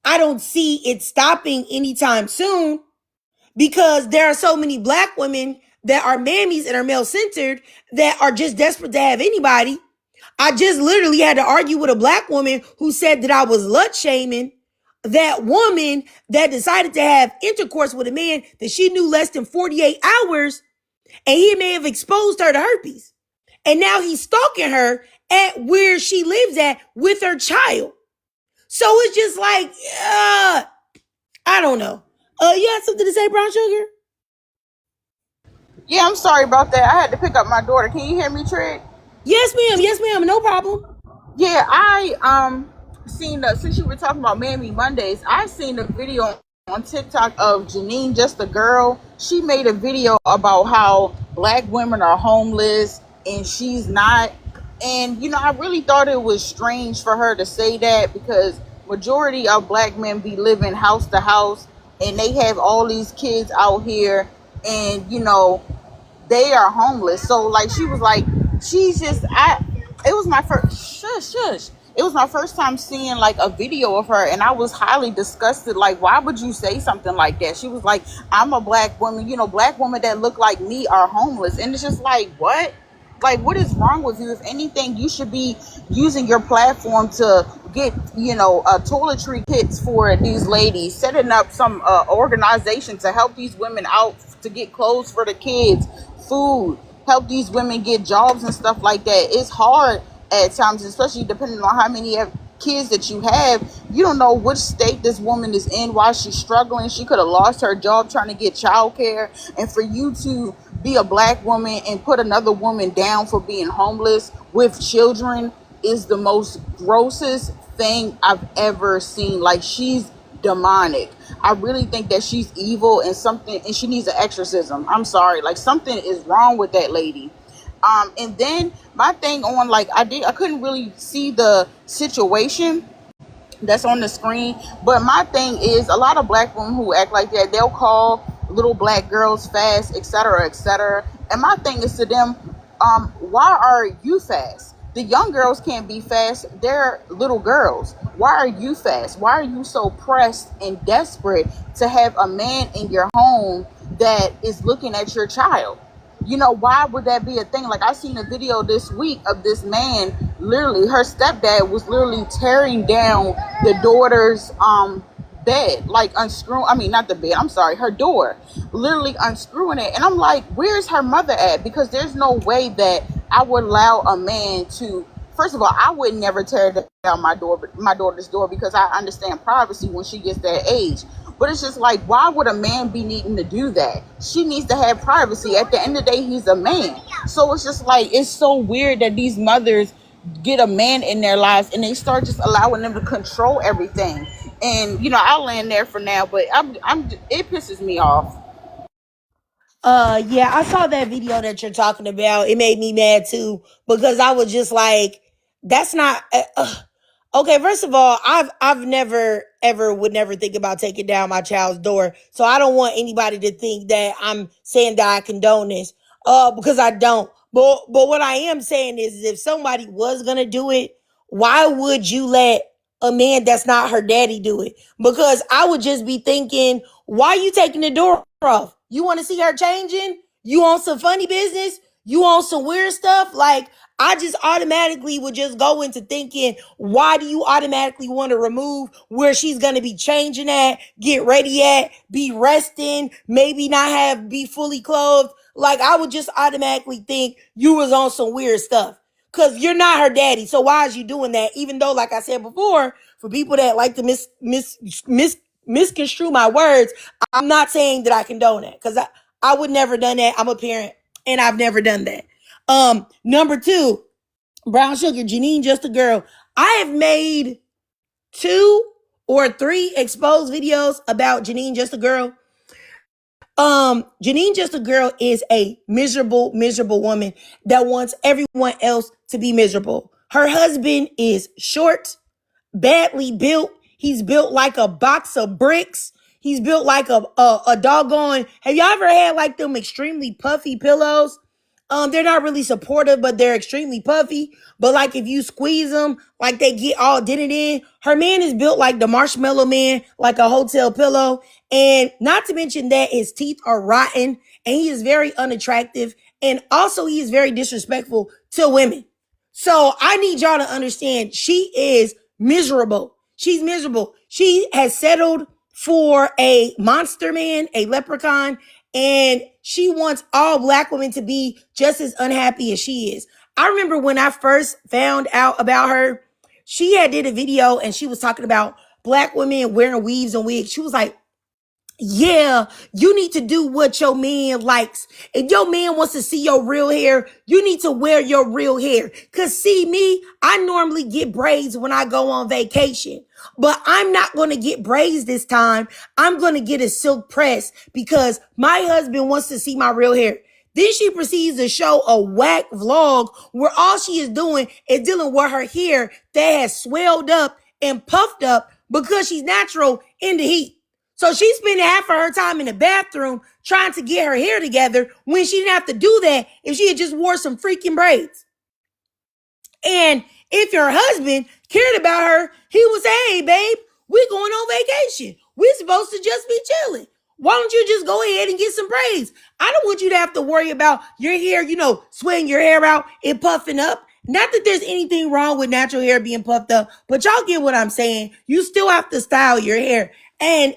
it stopping anytime soon because there are so many black women that are mammies and are male centered that are just desperate to have anybody. I just literally had to argue with a black woman who said that I was slut shaming that woman that decided to have intercourse with a man that she knew less than 48 hours and he may have exposed her to herpes. And now he's stalking her at where she lives at with her child. So it's just like, I don't know. You had something to say, Brown Sugar? Yeah, I'm sorry about that. I had to pick up my daughter. Can you hear me, Trey? Yes, ma'am. Yes, ma'am. No problem. Yeah, I seen since you were talking about Mammy Mondays, I seen a video on TikTok of Janine, just a girl. She made a video about how black women are homeless and she's not. And I really thought it was strange for her to say that because majority of black men be living house to house and they have all these kids out here and they are homeless. So like she was like, she's just it was my first shush. It was my first time seeing like a video of her and I was highly disgusted. Like, why would you say something like that? She was like, I'm a black woman, black women that look like me are homeless. And it's just like, what? Like, what is wrong with you? If anything, you should be using your platform to get, toiletry kits for these ladies, setting up some organization to help these women out, to get clothes for the kids, food, help these women get jobs and stuff like that. It's hard at times, especially depending on how many kids that you have. You don't know which state this woman is in while she's struggling. She could have lost her job trying to get childcare, and for you to be a black woman and put another woman down for being homeless with children is the most grossest thing I've ever seen. Like, she's demonic. I really think that she's evil and she needs an exorcism. I'm sorry, like something is wrong with that lady. And then my thing on, like, I couldn't really see the situation that's on the screen, but my thing is, a lot of black women who act like that, they'll call little black girls fast, etc., etc. And my thing is to them, why are you fast? The young girls can't be fast. They're little girls. Why are you fast? Why are you so pressed and desperate to have a man in your home that is looking at your child? Why would that be a thing? Like, I seen a video this week of this man, literally, her stepdad was literally tearing down the daughter's bed, like not the bed, I'm sorry, her door, literally unscrewing it. And I'm like, where's her mother at? Because there's no way that I would allow a man to, first of all, I would never tear down my daughter's door because I understand privacy when she gets that age. But it's just like, why would a man be needing to do that? She needs to have privacy. At the end of the day, he's a man. So it's just like, it's so weird that these mothers get a man in their lives and they start just allowing them to control everything. And I'll land there for now, but it pisses me off. Yeah, I saw that video that you're talking about. It made me mad too because I was just like, that's not okay. First of all, I've never ever would never think about taking down my child's door, so I don't want anybody to think that I'm saying that I condone this, because I don't. But what I am saying is, if somebody was gonna do it, why would you let a man that's not her daddy do it? Because I would just be thinking, why are you taking the door off? You want to see her changing? You on some funny business? You on some weird stuff? Like, I just automatically would just go into thinking, why do you automatically want to remove where she's going to be changing at, get ready at, be resting, maybe not be fully clothed? Like, I would just automatically think you was on some weird stuff because you're not her daddy. So why is you doing that? Even though, like I said before, for people that like to misconstrue my words, I'm not saying that I condone that because I would never done that. I'm a parent and I've never done that. Number two, Brown Sugar, Janine Just a Girl. I have made 2 or 3 exposed videos about Janine Just a Girl. Janine Just a Girl is a miserable woman that wants everyone else to be miserable. Her husband is short, badly built. He's built like a box of bricks. He's built like a doggone. Have y'all ever had like them extremely puffy pillows? They're not really supportive, but they're extremely puffy. But like if you squeeze them, like they get all dented in. Her man is built like the Marshmallow Man, like a hotel pillow. And not to mention that his teeth are rotten and he is very unattractive. And also he is very disrespectful to women. So I need y'all to understand she is miserable. She's miserable. She has settled for a monster man, a leprechaun, and she wants all Black women to be just as unhappy as she is. I remember when I first found out about her, she had did a video and she was talking about Black women wearing weaves and wigs. She was like, yeah, you need to do what your man likes. If your man wants to see your real hair, you need to wear your real hair. Cause see me, I normally get braids when I go on vacation, but I'm not going to get braids this time. I'm going to get a silk press because my husband wants to see my real hair. Then she proceeds to show a whack vlog where all she is doing is dealing with her hair that has swelled up and puffed up because she's natural in the heat. So she's spending half of her time in the bathroom trying to get her hair together when she didn't have to do that if she had just wore some freaking braids. And if your husband cared about her, he would say, hey, babe, we're going on vacation. We're supposed to just be chilling. Why don't you just go ahead and get some braids? I don't want you to have to worry about your hair, sweating your hair out and puffing up. Not that there's anything wrong with natural hair being puffed up, but y'all get what I'm saying. You still have to style your hair. And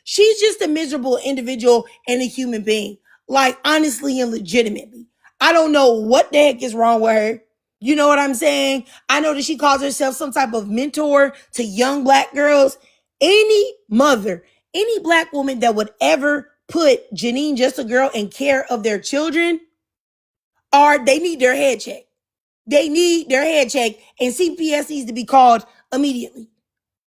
she's just a miserable individual and a human being. Like, honestly and legitimately. I don't know what the heck is wrong with her. You know what I'm saying? I know that she calls herself some type of mentor to young Black girls. Any mother, any Black woman that would ever put Janine Just a Girl in care of their children, they need their head checked. They need their head checked, and CPS needs to be called immediately.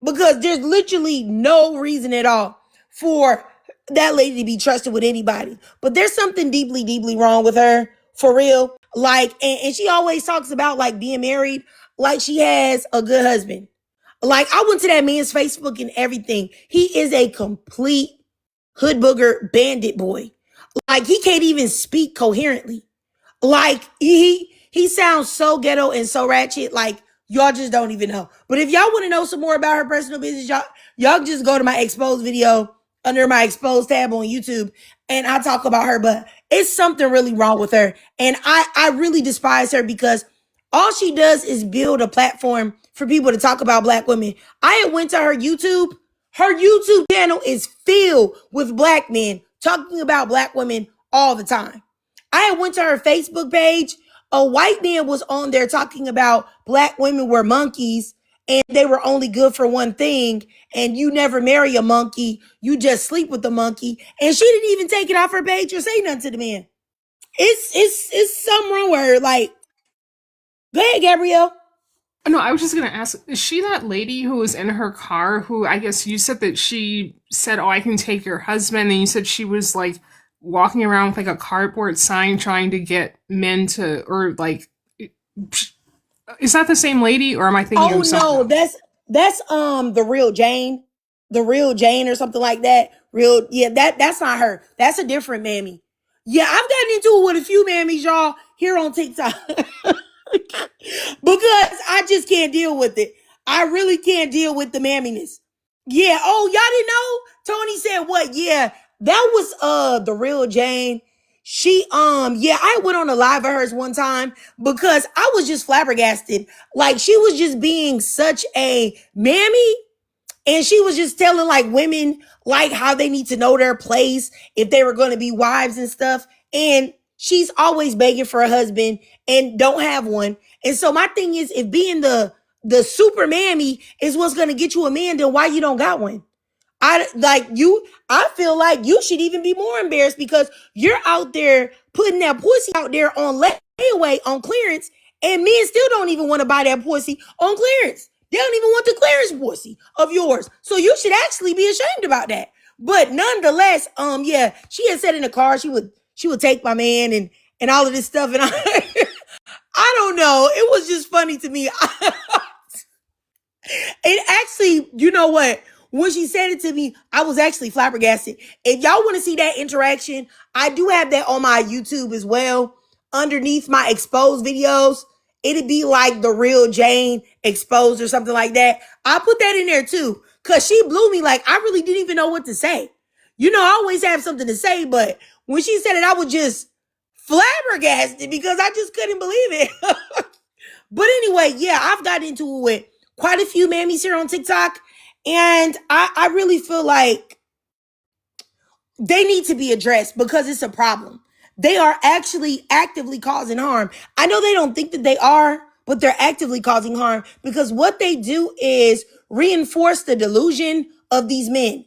Because there's literally no reason at all for that lady to be trusted with anybody. But there's something deeply, deeply wrong with her, for real. Like, and she always talks about like being married, like she has a good husband. Like, I went to that man's Facebook and everything. He is a complete hood booger bandit boy. Like, he can't even speak coherently. Like, he sounds so ghetto and so ratchet. Like, y'all just don't even know. But if y'all want to know some more about her personal business, y'all just go to my exposed video under my exposed tab on YouTube and I talk about her. But it's something really wrong with her. And I really despise her because all she does is build a platform for people to talk about Black women. I had went to her YouTube. Her YouTube channel is filled with Black men talking about Black women all the time. I had went to her Facebook page. A white man was on there talking about Black women were monkeys and they were only good for one thing. And you never marry a monkey. You just sleep with the monkey. And she didn't even take it off her page or say nothing to the man. It's something wrong with her. Like, go ahead, Gabrielle. No, I was just going to ask, is she that lady who was in her car who, I guess you said that she said, oh, I can take your husband. And you said she was like walking around with like a cardboard sign trying to get men to, or like, is that the same lady or am I thinking of something? Oh no, that's the real Jane or something like that. That's not her. That's a different mammy. Yeah, I've gotten into it with a few mammies, y'all, here on TikTok. Because I just can't deal with it. I really can't deal with the mamminess. Yeah. Oh, y'all didn't know? Tony said what? Yeah, that was the real Jane. Yeah, I went on a live of hers one time because I was just flabbergasted. Like, she was just being such a mammy, and she was just telling like women like how they need to know their place if they were going to be wives and stuff. And she's always begging for a husband and don't have one. And so my thing is, if being the super mammy is what's going to get you a man, then why you don't got one? I feel like you should even be more embarrassed because you're out there putting that pussy out there on layaway on clearance, and men still don't even want to buy that pussy on clearance. They don't even want the clearance pussy of yours. So you should actually be ashamed about that. But nonetheless, yeah, she had said in the car she would take my man and all of this stuff. And I don't know. It was just funny to me. It actually, you know what? When she said it to me, I was actually flabbergasted. If y'all want to see that interaction, I do have that on my YouTube as well. Underneath my exposed videos, it'd be like the real Jane exposed or something like that. I put that in there too, because she blew me. Like, I really didn't even know what to say. You know, I always have something to say, but when she said it, I was just flabbergasted because I just couldn't believe it. But anyway, yeah, I've gotten into it with quite a few mammies here on TikTok. And I really feel like they need to be addressed because it's a problem. They are actually actively causing harm. I know they don't think that they are, but they're actively causing harm because what they do is reinforce the delusion of these men.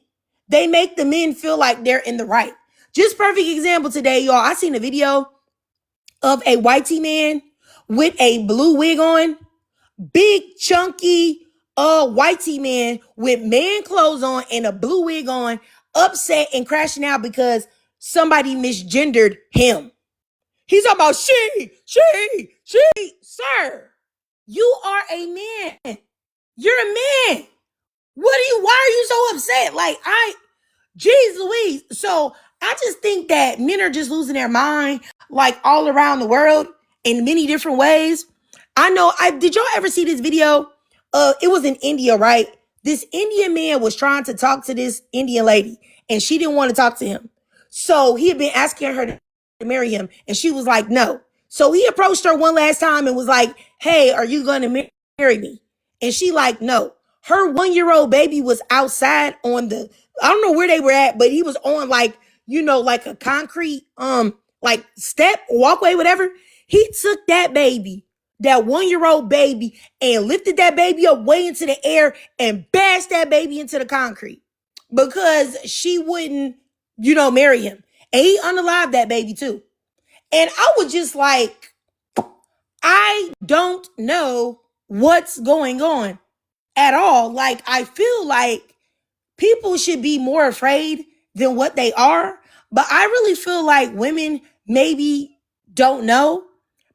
They make the men feel like they're in the right. Just perfect example today, y'all. I seen a video of a whitey man with a blue wig on, big chunky whitey man with man clothes on and a blue wig on, upset and crashing out because somebody misgendered him. He's talking about she. Sir, you are a man. You're a man. Why are you so upset? Like, Jeez Louise. So I just think that men are just losing their mind, like all around the world in many different ways. Did y'all ever see this video? It was in India, right? This Indian man was trying to talk to this Indian lady, and she didn't want to talk to him. So he had been asking her to marry him, and she was like, no. So he approached her one last time and was like, hey, are you going to marry me? And she like, no. Her 1-year-old baby was outside on I don't know where they were at, but he was on like a concrete, like step, walkway, whatever. He took that 1-year-old baby, and lifted that baby up way into the air and bashed that baby into the concrete because she wouldn't, marry him. And he unalived that baby too. And I was just like, I don't know what's going on at all. Like, I feel like people should be more afraid than what they are. But I really feel like women maybe don't know.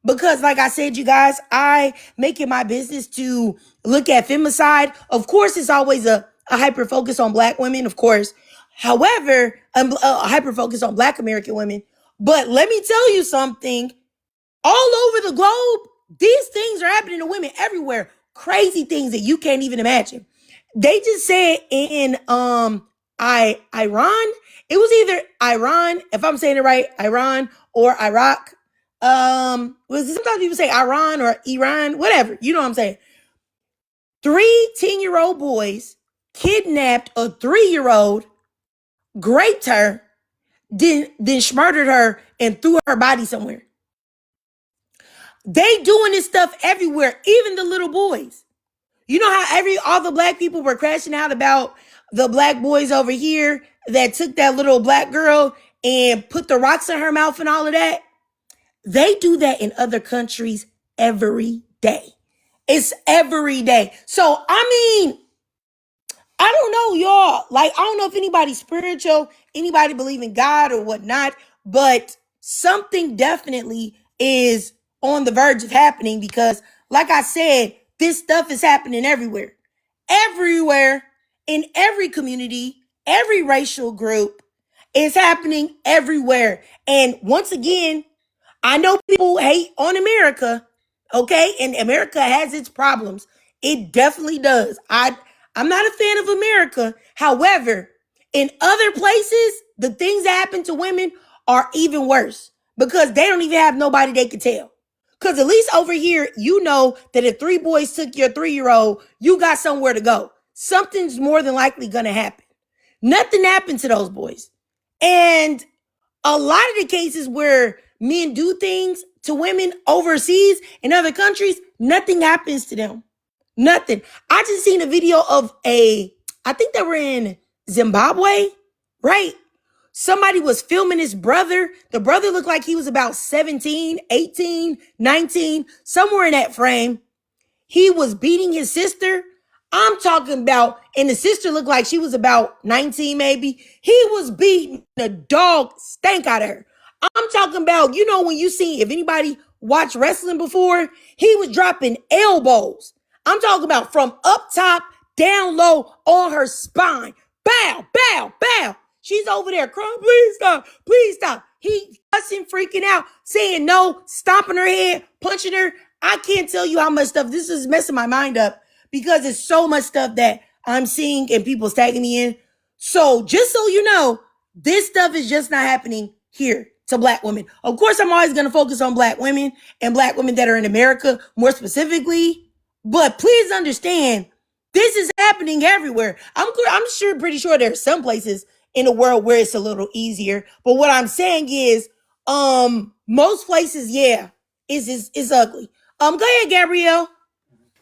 Because like I said, you guys, I make it my business to look at femicide. Of course, it's always a hyper focus on Black women, of course. However, a hyper focus on Black American women. But let me tell you something. All over the globe, these things are happening to women everywhere. Crazy things that you can't even imagine. They just said in Iran, it was either Iran, if I'm saying it right, Iran or Iraq. Sometimes people say Iran or Iran, whatever. You know what I'm saying? 3 10-year-old boys kidnapped a 3-year-old, raped her, then murdered her and threw her body somewhere. They doing this stuff everywhere, even the little boys. You know how all the Black people were crashing out about the Black boys over here that took that little Black girl and put the rocks in her mouth and all of that? They do that in other countries every day. It's every day. So, I mean, I don't know, y'all. Like, I don't know if anybody's spiritual, anybody believe in God or whatnot, but something definitely is on the verge of happening because, like I said, this stuff is happening everywhere. Everywhere, in every community, every racial group. It's happening everywhere. And once again, I know people hate on America, okay? And America has its problems. It definitely does. I'm not a fan of America. However, in other places, the things that happen to women are even worse. because they don't even have nobody they can tell. Because at least over here, you know that if 3 boys took your 3-year-old, you got somewhere to go. Something's more than likely going to happen. Nothing happened to those boys. And a lot of the cases where men do things to women overseas in other countries, nothing happens to them. Nothing. I just seen a video of I think they were in Zimbabwe, right? Somebody was filming his brother. The brother looked like he was about 17, 18, 19, somewhere in that frame. He was beating his sister. I'm talking about, and the sister looked like she was about 19 maybe. He was beating the dog stank out of her. I'm talking about, when you see, if anybody watched wrestling before, he was dropping elbows. I'm talking about from up top, down low, on her spine. Bow, bow, bow. She's over there crying, please stop, please stop. He fussing, freaking out, saying no, stomping her head, punching her. I can't tell you how much stuff. This is messing my mind up because it's so much stuff that I'm seeing and people tagging me in. So just so you know, this stuff is just not happening here to Black women. Of course, I'm always going to focus on Black women and Black women that are in America more specifically. But please understand, this is happening everywhere. I'm pretty sure there are some places in the world where it's a little easier. But what I'm saying is, most places, yeah, is ugly. Go ahead, Gabrielle.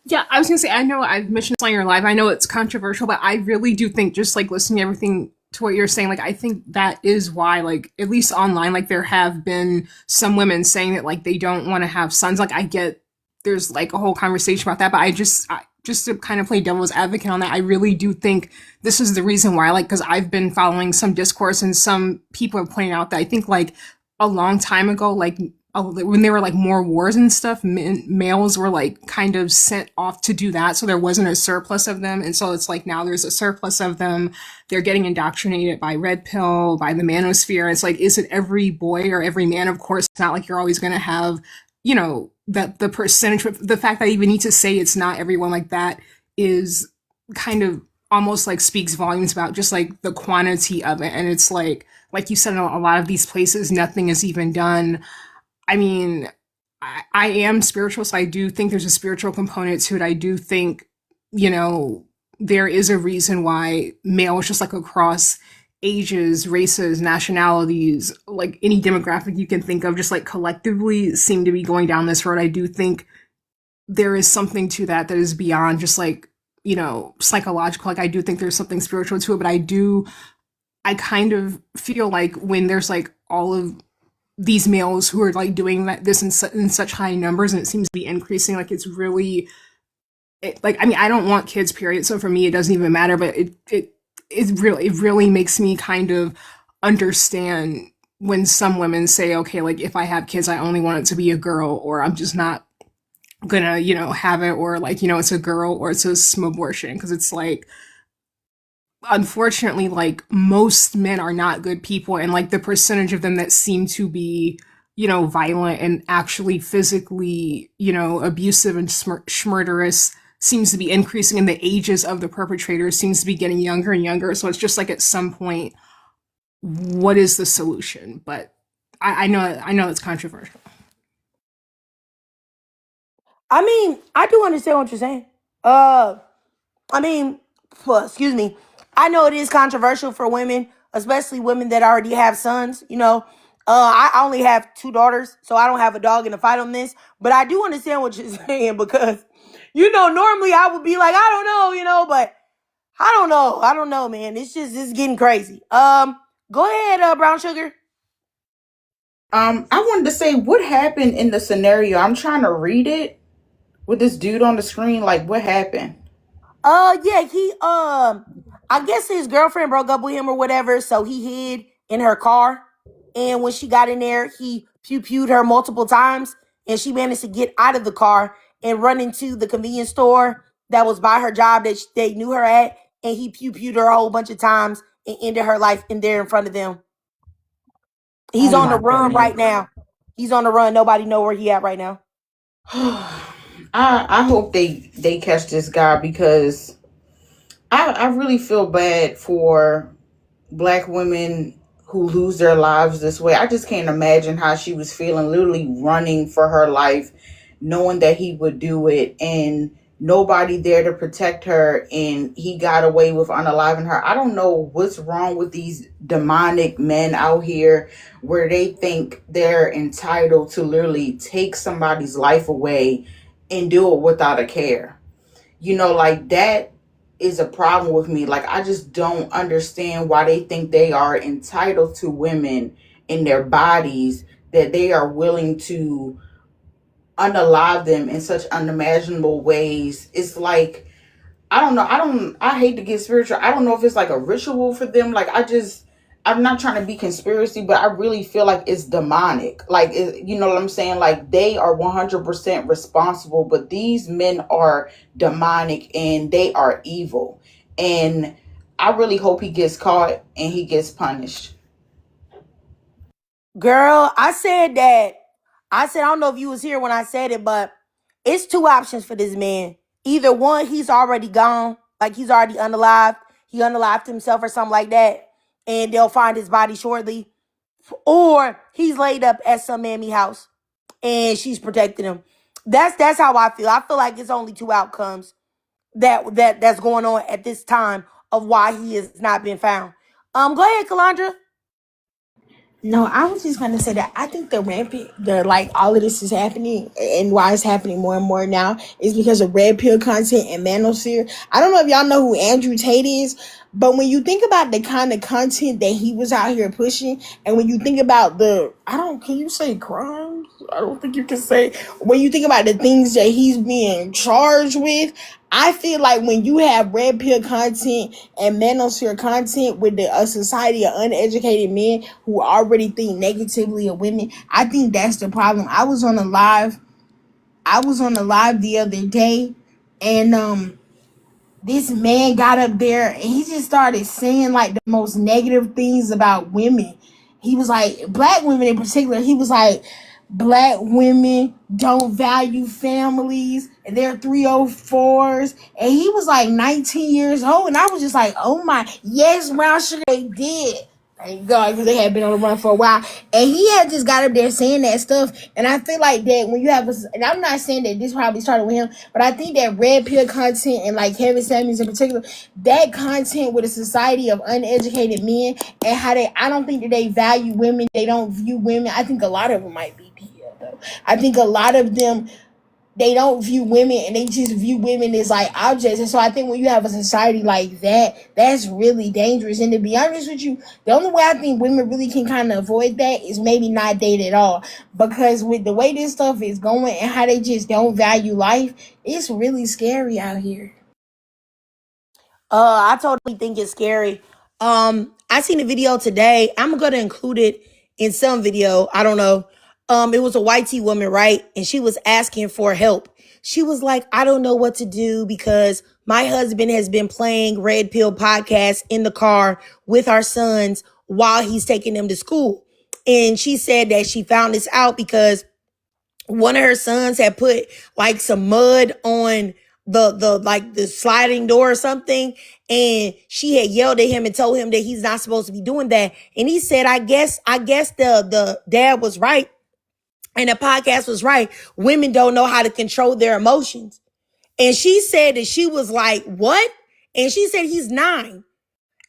Yeah, I was gonna say, I know I've mentioned this on your live. I know it's controversial, but I really do think, just like listening to everything to what you're saying, like I think that is why, like, at least online, like there have been some women saying that like they don't want to have sons. Like I get there's like a whole conversation about that, but just to kind of play devil's advocate on that, I really do think this is the reason why, like, because I've been following some discourse and some people have pointed out that I think like a long time ago, like when there were like more wars and stuff, males were like kind of sent off to do that. So there wasn't a surplus of them. And so it's like now there's a surplus of them. They're getting indoctrinated by red pill, by the manosphere. It's like, is it every boy or every man? Of course, it's not like you're always going to have, that the percentage, the fact that I even need to say it's not everyone, like that is kind of almost like speaks volumes about just like the quantity of it. And it's like you said, in a lot of these places, nothing is even done. I mean, I am spiritual, so I do think there's a spiritual component to it. I do think, there is a reason why males, just like across ages, races, nationalities, like any demographic you can think of, just like collectively seem to be going down this road. I do think there is something to that is beyond just like, psychological. Like I do think there's something spiritual to it, but I kind of feel like when there's like all of these males who are like doing this in such high numbers, and it seems to be increasing, like it's really, I don't want kids, period. So for me, it doesn't even matter, but it really makes me kind of understand when some women say, okay, like if I have kids, I only want it to be a girl, or I'm just not gonna, have it, or like, it's a girl, or it's some abortion. Cause it's like, unfortunately, like most men are not good people. And like the percentage of them that seem to be, violent and actually physically, abusive and murderous seems to be increasing, and the ages of the perpetrators seems to be getting younger and younger. So it's just like at some point, what is the solution? But I know it's controversial. I mean, I do understand what you're saying. Excuse me. I know it is controversial for women, especially women that already have sons. I only have 2 daughters, so I don't have a dog in the fight on this. But I do understand what you're saying because, normally I would be like, I don't know, but I don't know, man. It's getting crazy. Go ahead, Brown Sugar. I wanted to say what happened in the scenario. I'm trying to read it with this dude on the screen. Like, what happened? Yeah, I guess his girlfriend broke up with him or whatever, so he hid in her car. And when she got in there, he pew-pewed her multiple times, and she managed to get out of the car and run into the convenience store that was by her job that they knew her at, and he pew-pewed her a whole bunch of times and ended her life in there in front of them. He's on the run right now. He's on the run. Nobody know where he at right now. I hope they catch this guy, because I really feel bad for Black women who lose their lives this way. I just can't imagine how she was feeling, literally running for her life, knowing that he would do it and nobody there to protect her, and he got away with unaliving her. I don't know what's wrong with these demonic men out here where they think they're entitled to literally take somebody's life away and do it without a care. You know, like that is a problem with me. Like, I just don't understand why they think they are entitled to women in their bodies, that they are willing to unalive them in such unimaginable ways. It's like, I don't know. I hate to get spiritual. I don't know if it's like a ritual for them. Like, I'm not trying to be conspiracy, but I really feel like it's demonic. Like, you know what I'm saying? Like, they are 100% responsible, but these men are demonic and they are evil. And I really hope he gets caught and he gets punished. Girl, I said, I don't know if you was here when I said it, but it's two options for this man. Either one, he's already gone, like he's already unalived. He unalived himself or something like that, and they'll find his body shortly. Or he's laid up at some mammy house and she's protecting him. That's how I feel. I feel like it's only two outcomes that's going on at this time of why he has not been found. Go ahead, Kalandra. No, I was just gonna say that I think like all of this is happening, and why it's happening more and more now is because of red pill content and manosphere. I don't know if y'all know who Andrew Tate is, but when you think about the kind of content that he was out here pushing, and when you think about can you say crimes? I don't think you can say. When you think about the things that he's being charged with, I feel like when you have red pill content and manosphere content with a society of uneducated men who already think negatively of women, I think that's the problem. I was on a live the other day, and this man got up there and he just started saying like the most negative things about women. He was like, black women in particular, he was like, black women don't value families and they're 304s. And he was like 19 years old. And I was just like, oh my, yes, Brown Sugar, they did. Thank God, because they had been on the run for a while. And he had just got up there saying that stuff. And I feel like that when you have and I'm not saying that this probably started with him, but I think that red pill content and like Kevin Samuels in particular, that content with a society of uneducated men and how I don't think that they value women. They don't view women. I think a lot of them might be DL though. I think a lot of them, they don't view women and they just view women as like objects. And so I think when you have a society like that, that's really dangerous. And to be honest with you, the only way I think women really can kind of avoid that is maybe not date at all. Because with the way this stuff is going and how they just don't value life, it's really scary out here. I totally think it's scary. I seen a video today. I'm gonna include it in some video. I don't know. It was a white tea woman, right? And she was asking for help. She was like, I don't know what to do because my husband has been playing Red Pill podcasts in the car with our sons while he's taking them to school. And she said that she found this out because one of her sons had put like some mud on the sliding door or something, and she had yelled at him and told him that he's not supposed to be doing that. And he said, I guess the dad was right and the podcast was right. Women don't know how to control their emotions. And she said that she was like, what? And she said he's 9.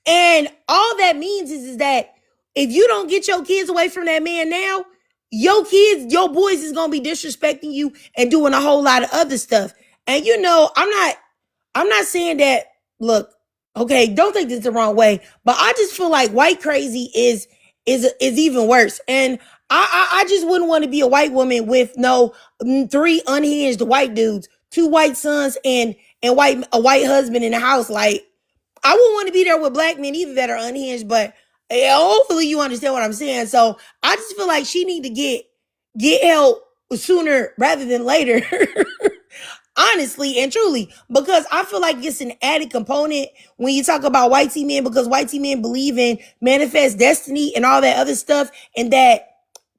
And all that means is that if you don't get your kids away from that man now, your boys is going to be disrespecting you and doing a whole lot of other stuff. And you know, I'm not saying that, look, okay, don't take this the wrong way, but I just feel like white crazy is even worse. And I just wouldn't want to be a white woman with 3 unhinged white dudes, 2 white sons and a white husband in the house. Like, I wouldn't want to be there with black men either that are unhinged, but hopefully you understand what I'm saying. So I just feel like she need to get help sooner rather than later. Honestly and truly, because I feel like it's an added component when you talk about white tea men, because white tea men believe in manifest destiny and all that other stuff, and that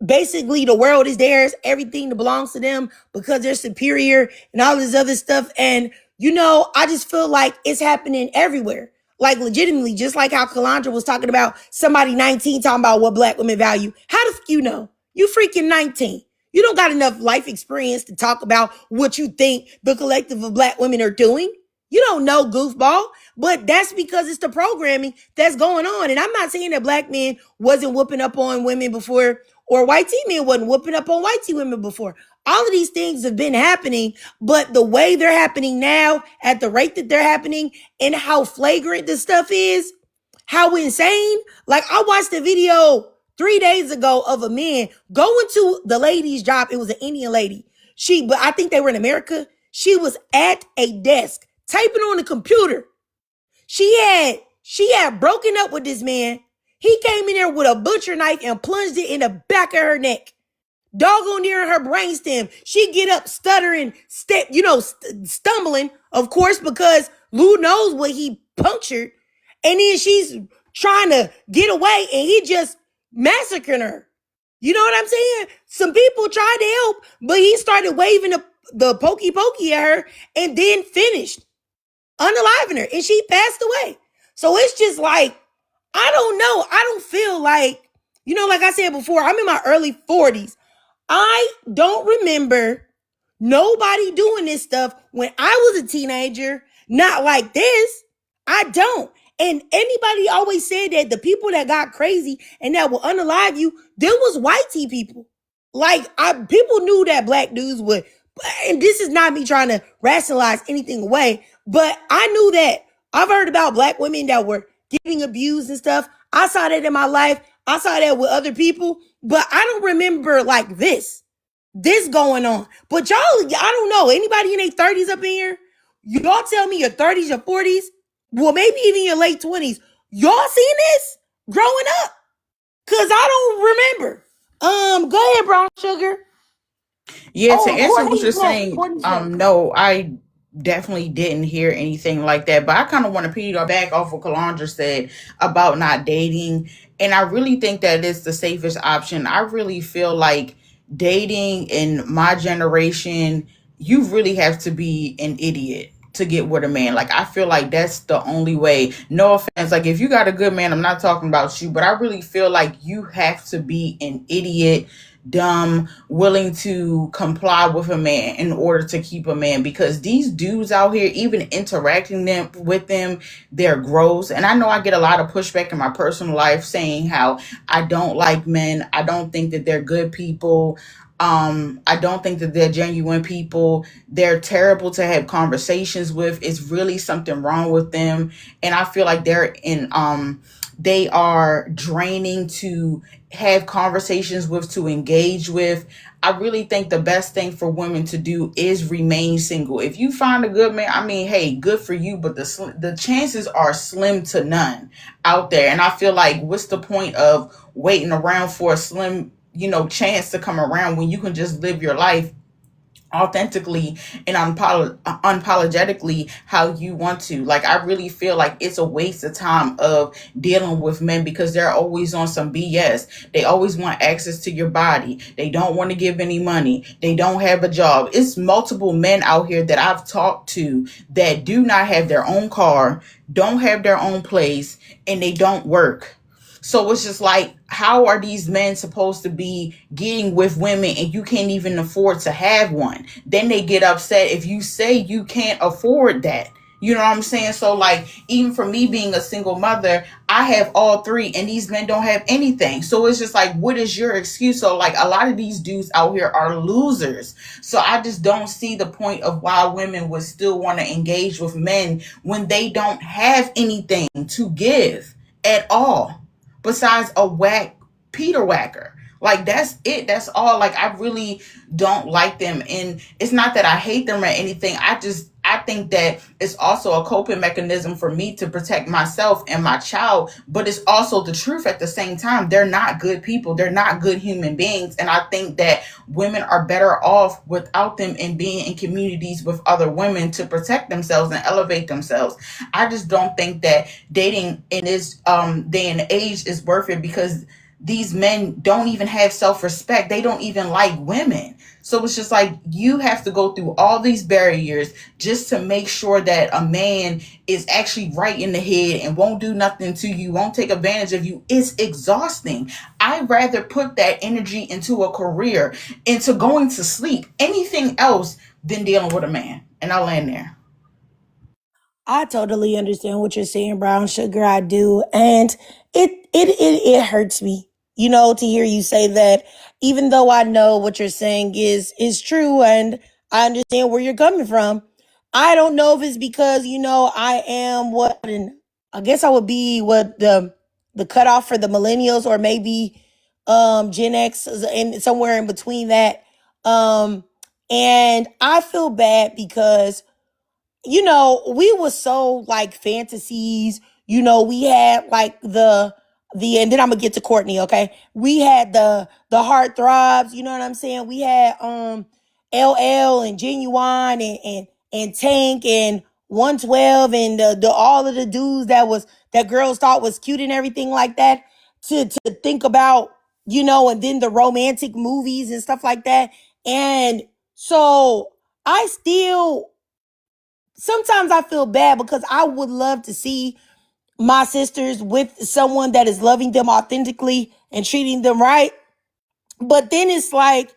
basically the world is theirs, everything that belongs to them because they're superior and all this other stuff. And, you know, I just feel like it's happening everywhere. Like legitimately, just like how Kalandra was talking about somebody 19 talking about what black women value. How the you know? You freaking 19. You don't got enough life experience to talk about what you think the collective of black women are doing. You don't know, goofball. But that's because it's the programming that's going on. And I'm not saying that black men wasn't whooping up on women before, or white tea men wasn't whooping up on white tea women before. All of these things have been happening, but the way they're happening now, at the rate that they're happening, and how flagrant this stuff is, how insane. Like, I watched a video 3 days ago of a man going to the lady's job. It was an Indian lady. But I think they were in America. She was at a desk typing on the computer. She had broken up with this man. He came in there with a butcher knife and plunged it in the back of her neck. Doggone near her brainstem. She get up stuttering, stumbling, of course, because Lou knows what he punctured. And then she's trying to get away and he just massacred her. You know what I'm saying? Some people tried to help, but he started waving the pokey at her and then finished unaliving her, and she passed away. So it's just like, I don't know. I don't feel like, like I said before, I'm in my early 40s. I don't remember nobody doing this stuff when I was a teenager, not like this. I don't. And anybody always said that the people that got crazy and that will unalive you, them was white tea people. Like, people knew that black dudes would, and this is not me trying to rationalize anything away, but I knew that. I've heard about black women that were getting abused and stuff. I saw that in my life. I saw that with other people, but I don't remember like this going on. But y'all, I don't know. Anybody in their 30s up in here? Y'all tell me your 30s, your 40s, well, maybe even your late 20s. Y'all seen this growing up? Cause I don't remember. Go ahead, Brown Sugar. Yeah, to answer what Courtney's you're next. saying, Courtney's next. no, I definitely didn't hear anything like that. But I kind of want to piggyback off what Kalandra said about not dating. And I really think that it's the safest option. I really feel like dating in my generation, you really have to be an idiot to get with a man. Like, I feel like that's the only way. No offense. Like, if you got a good man, I'm not talking about you, but I really feel like you have to be an idiot, dumb, willing to comply with a man in order to keep a man, because these dudes out here, even interacting with them, they're gross. And I know I get a lot of pushback in my personal life saying how I don't like men. I don't think that they're good people. I don't think that they're genuine people. They're terrible to have conversations with. It's really something wrong with them. And I feel like they are draining to have conversations with, to engage with. I really think the best thing for women to do is remain single. If you find a good man, I mean, hey, good for you, but the chances are slim to none out there. And I feel like, what's the point of waiting around for a slim, chance to come around when you can just live your life authentically and unapologetically how you want to? Like, I really feel like it's a waste of time of dealing with men, because they're always on some BS. They always want access to your body. They don't want to give any money. They don't have a job. It's multiple men out here that I've talked to that do not have their own car, don't have their own place, and they don't work. So it's just like, how are these men supposed to be getting with women and you can't even afford to have one? Then they get upset if you say you can't afford that. You know what I'm saying? So, like, even for me being a single mother, I have all three and these men don't have anything. So it's just like, what is your excuse? So, like, a lot of these dudes out here are losers. So I just don't see the point of why women would still want to engage with men when they don't have anything to give at all, besides a Peter whacker. Like, that's it. That's all. Like, I really don't like them. And it's not that I hate them or anything. I think that it's also a coping mechanism for me to protect myself and my child. But it's also the truth at the same time. They're not good people. They're not good human beings. And I think that women are better off without them and being in communities with other women to protect themselves and elevate themselves. I just don't think that dating in this day and age is worth it, because these men don't even have self-respect. They don't even like women. So it's just like you have to go through all these barriers just to make sure that a man is actually right in the head and won't do nothing to you, won't take advantage of you. It's exhausting. I'd rather put that energy into a career, into going to sleep, anything else than dealing with a man. And I'll land there. I totally understand what you're saying, Brown Sugar. I do. And it hurts me, to hear you say that, even though I know what you're saying is true and I understand where you're coming from. I don't know if it's because, I am what, and I guess I would be what the cutoff for the millennials, or maybe Gen X and somewhere in between that. Um and I feel bad because we were so like fantasies. We had like and then I'm gonna get to Courtney, okay? We had the heartthrobs, you know what I'm saying? We had LL and Genuine and Tank and 112 and the all of the dudes that girls thought was cute and everything like that, to think about, and then the romantic movies and stuff like that. And so I still sometimes I feel bad because I would love to see my sisters with someone that is loving them authentically and treating them right. But then it's like,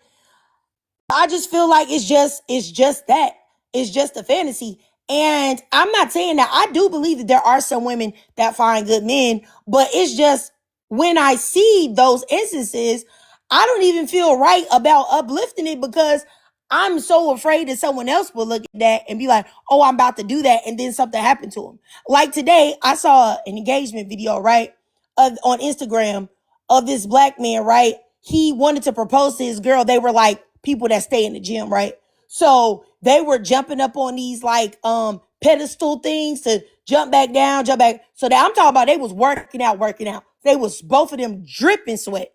I just feel like it's just that. It's just a fantasy. And I'm not saying that. I do believe that there are some women that find good men, but it's just when I see those instances, I don't even feel right about uplifting it because I'm so afraid that someone else will look at that and be like, "Oh, I'm about to do that," and then something happened to him. Like today, I saw an engagement video, right, on Instagram of this black man, right? He wanted to propose to his girl. They were like people that stay in the gym, right? So they were jumping up on these like pedestal things to jump back down, jump back. So that I'm talking about, they was working out, working out. They was both of them dripping sweat.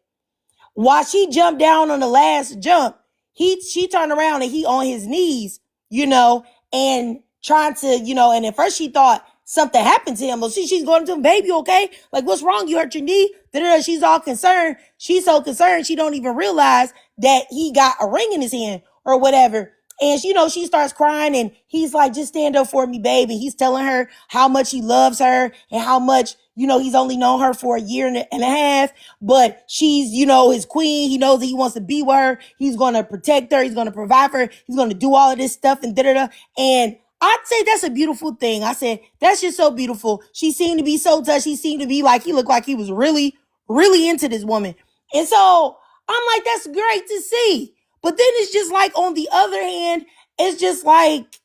While she jumped down on the last jump, she turned around and he on his knees, and trying to, and at first she thought something happened to him. Well, she's going to him, "Baby, okay? Like, what's wrong? You hurt your knee?" She's all concerned. She's so concerned she don't even realize that he got a ring in his hand or whatever. And she starts crying and he's like, "Just stand up for me, baby." He's telling her how much he loves her and how much, he's only known her for a year and a half, but she's, his queen. He knows that he wants to be with her. He's going to protect her. He's going to provide for her. He's going to do all of this stuff and da-da-da. And I'd say that's a beautiful thing. I said, that's just so beautiful. She seemed to be so touched. He seemed to be like, he looked like he was really, really into this woman. And so I'm like, that's great to see. But then it's just like, on the other hand, it's just like,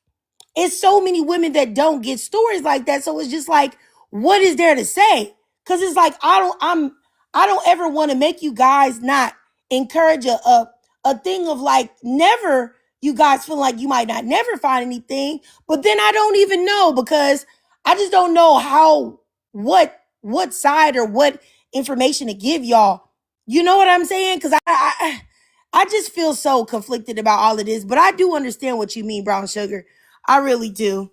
it's so many women that don't get stories like that. So it's just like, what is there to say? Because it's like, I don't ever want to make you guys not encourage a thing of like, never, you guys feel like you might not never find anything. But then I don't even know, because I just don't know what side or what information to give y'all. You know what I'm saying? Because I just feel so conflicted about all of this, but I do understand what you mean, Brown Sugar. I really do.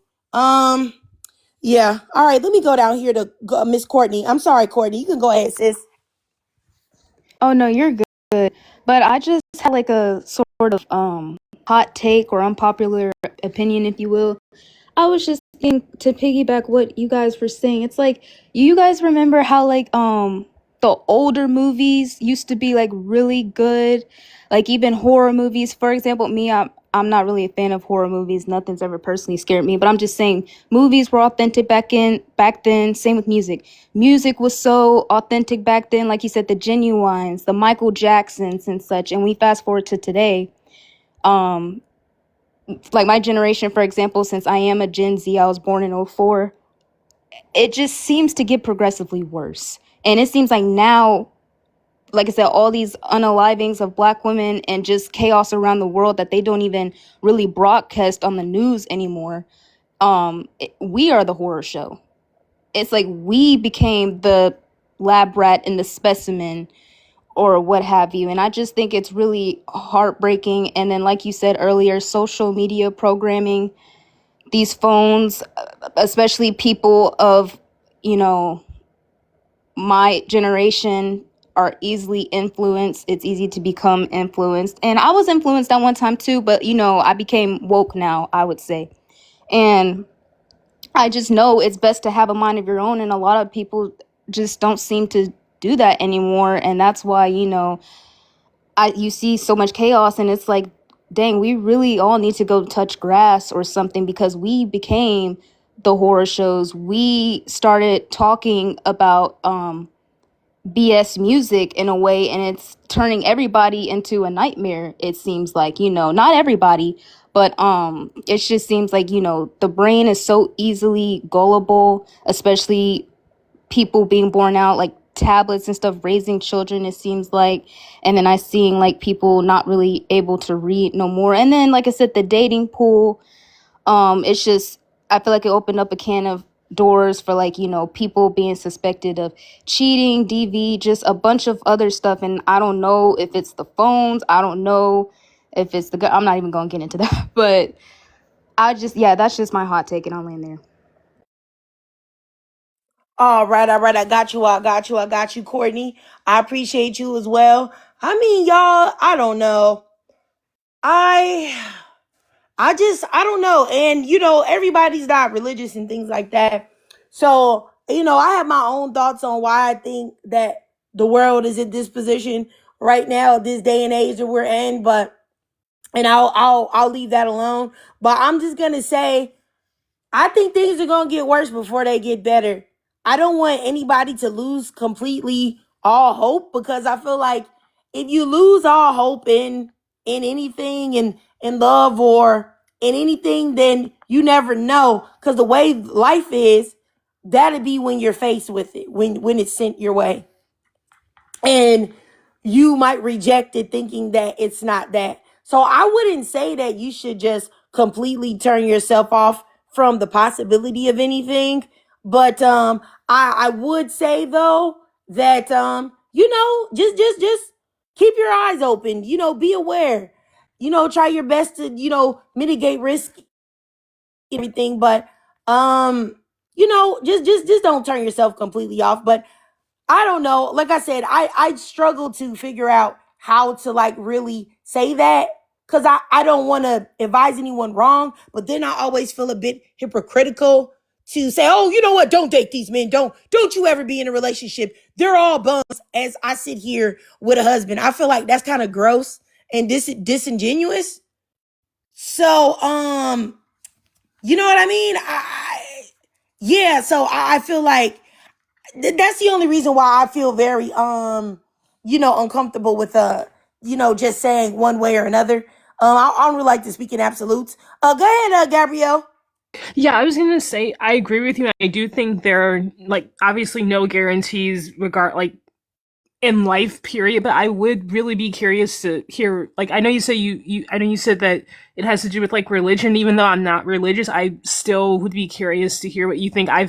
Yeah. All right. Let me go down here to Miss Courtney. I'm sorry, Courtney. You can go ahead, sis. Oh no, you're good. But I just had like a sort of hot take or unpopular opinion, if you will. I was just thinking, to piggyback what you guys were saying. It's like, you guys remember how like the older movies used to be like really good, like even horror movies. For example, I'm not really a fan of horror movies. Nothing's ever personally scared me, but I'm just saying movies were authentic back then. Same with music. Music was so authentic back then, like you said, the Genuines, the Michael Jacksons and such. And we fast forward to today. Like my generation, for example, since I am a Gen Z, I was born in '04, it just seems to get progressively worse. And it seems like now, like I said, all these unalivings of black women and just chaos around the world that they don't even really broadcast on the news anymore. We are the horror show. It's like we became the lab rat and the specimen or what have you. And I just think it's really heartbreaking. And then, like you said earlier, social media programming, these phones, especially people of, my generation, are easily influenced. It's easy to become influenced. And I was influenced at one time too, but I became woke now, I would say. And I just know it's best to have a mind of your own. And a lot of people just don't seem to do that anymore. And that's why, you see so much chaos, and it's like, dang, we really all need to go touch grass or something, because we became the horror shows. We started talking about BS music in a way, and it's turning everybody into a nightmare. It seems like, not everybody, but it just seems like, the brain is so easily gullible, especially people being born out, like tablets and stuff, raising children, it seems like. And then I seeing like people not really able to read no more. And then, like I said, the dating pool, it's just, I feel like it opened up a can of doors for, like, people being suspected of cheating, DV, just a bunch of other stuff. And I don't know if it's the phones, I don't know if it's I'm not even gonna get into that. But that's just my hot take, and I'll land there. All right, all right. I got you. I got you, Courtney. I appreciate you as well. I mean, y'all, I don't know. I don't know. And, everybody's not religious and things like that. So, I have my own thoughts on why I think that the world is in this position right now, this day and age that we're in. And I'll leave that alone. But I'm just going to say, I think things are going to get worse before they get better. I don't want anybody to lose completely all hope, because I feel like if you lose all hope in anything, in love or in anything, then you never know. Because the way life is, that'll be when you're faced with it, when it's sent your way. And you might reject it thinking that it's not that. So I wouldn't say that you should just completely turn yourself off from the possibility of anything. But I would say though that just keep your eyes open, be aware, try your best to, mitigate risk, everything. But just don't turn yourself completely off. But I don't know. Like I said, I struggle to figure out how to like really say that, because I don't want to advise anyone wrong, but then I always feel a bit hypocritical to say, oh, you know what? Don't date these men. Don't you ever be in a relationship. They're all bums. As I sit here with a husband, I feel like that's kind of gross and disingenuous. So, you know what I mean? Yeah. So I feel like that's the only reason why I feel very uncomfortable with just saying one way or another. I don't really like to speak in absolutes. Go ahead, Gabrielle. Yeah, I was gonna say I agree with you. I do think there are, like, obviously no guarantees in life, period. But I would really be curious to hear, like, I know you say I know you said that it has to do with like religion. Even though I'm not religious, I still would be curious to hear what you think. I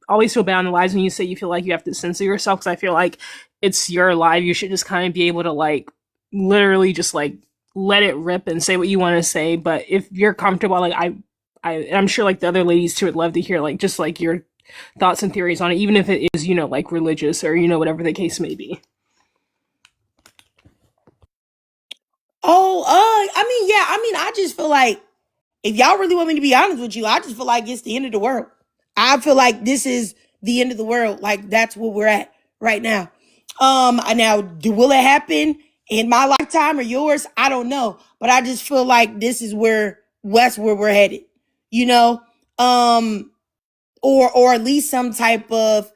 always feel bad on the lives when you say you feel like you have to censor yourself, because I feel like it's your life. You should just kind of be able to like literally just like let it rip and say what you want to say. But if you're comfortable, like I'm sure like the other ladies too would love to hear like just like your thoughts and theories on it, even if it is, like religious or, whatever the case may be. Oh, I just feel like if y'all really want me to be honest with you, I just feel like it's the end of the world. I feel like this is the end of the world. Like that's where we're at right now. Now, will it happen in my lifetime or yours? I don't know, but I just feel like this is that's where we're headed. You know, or at least some type of,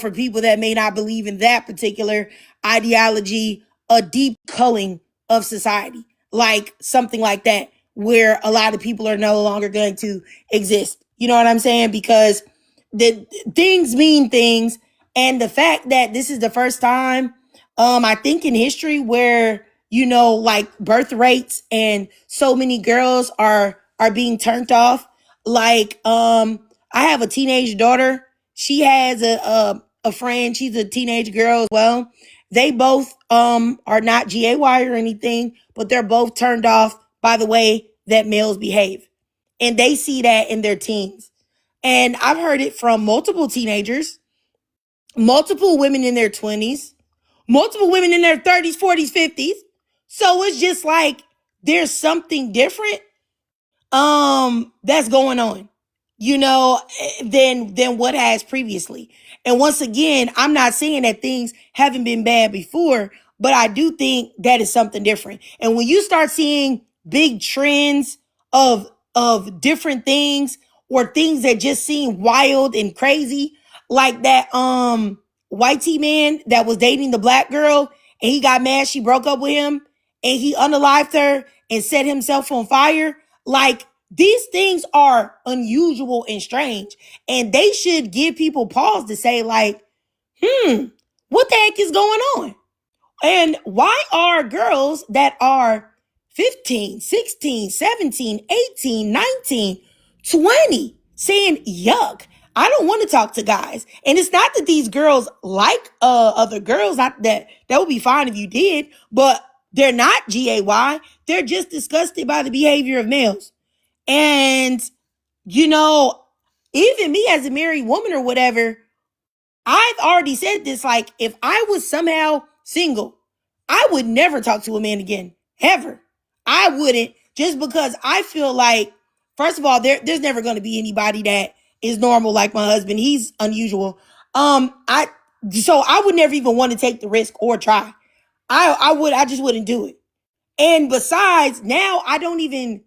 for people that may not believe in that particular ideology, a deep culling of society, like something like that, where a lot of people are no longer going to exist. You know what I'm saying? Because the things mean things. And the fact that this is the first time, I think in history where, like birth rates and so many girls are being turned off. Like, I have a teenage daughter. She has a friend. She's a teenage girl as well. They both are not GAY or anything, but they're both turned off by the way that males behave. And they see that in their teens. And I've heard it from multiple teenagers, multiple women in their 20s, multiple women in their 30s, 40s, 50s. So it's just like there's something different that's going on, than what has previously. And once again, I'm not saying that things haven't been bad before, but I do think that is something different. And when you start seeing big trends of different things, or things that just seem wild and crazy, like that white T man that was dating the black girl, and he got mad she broke up with him, and he unalived her and set himself on fire. Like, these things are unusual and strange, and they should give people pause to say, like, what the heck is going on? And why are girls that are 15, 16, 17, 18, 19, 20 saying, yuck, I don't want to talk to guys? And it's not that these girls like other girls. Not that would be fine if you did, but they're not GAY. They're just disgusted by the behavior of males. And, even me as a married woman or whatever, I've already said this. Like, if I was somehow single, I would never talk to a man again, ever. I wouldn't, just because I feel like, first of all, there's never going to be anybody that is normal like my husband. He's unusual. So I would never even want to take the risk or try. I just wouldn't do it. And besides, now I don't even,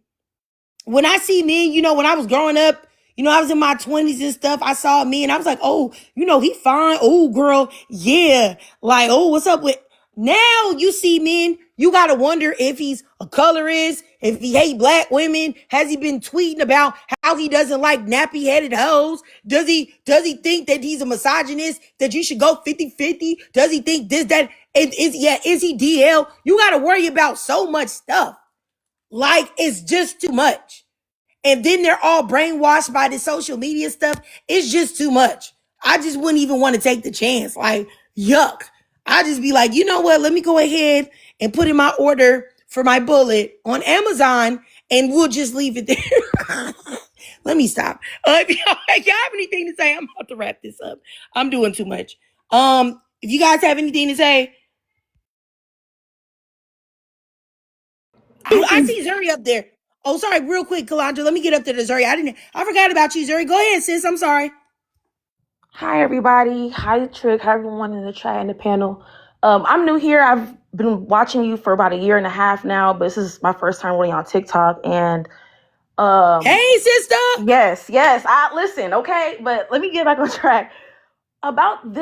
when I see men, when I was growing up, I was in my 20s and stuff, I saw me and I was like, oh, he fine. Oh, girl, yeah. Like, oh, what's up with... Now you see men, you got to wonder if he's a colorist, if he hate black women. Has he been tweeting about how he doesn't like nappy-headed hoes? Does he think that he's a misogynist, that you should go 50-50? Does he think this, that? Is he DL? You got to worry about so much stuff. Like, it's just too much. And then they're all brainwashed by the social media stuff. It's just too much. I just wouldn't even want to take the chance. Like, yuck. I just be like, you know what? Let me go ahead and put in my order for my bullet on Amazon, and we'll just leave it there. Let me stop. If y'all have anything to say, I'm about to wrap this up. I'm doing too much. If you guys have anything to say, I see Zuri up there. Oh, sorry, real quick, Kalandra. Let me get up there to Zuri. I forgot about you, Zuri. Go ahead, sis. I'm sorry. Hi, everybody. Hi, Trick. Hi, everyone in the chat and the panel. I'm new here. I've been watching you for about a year and a half now, but this is my first time really on TikTok. And hey, sister. Yes. I listen, okay, but let me get back on track about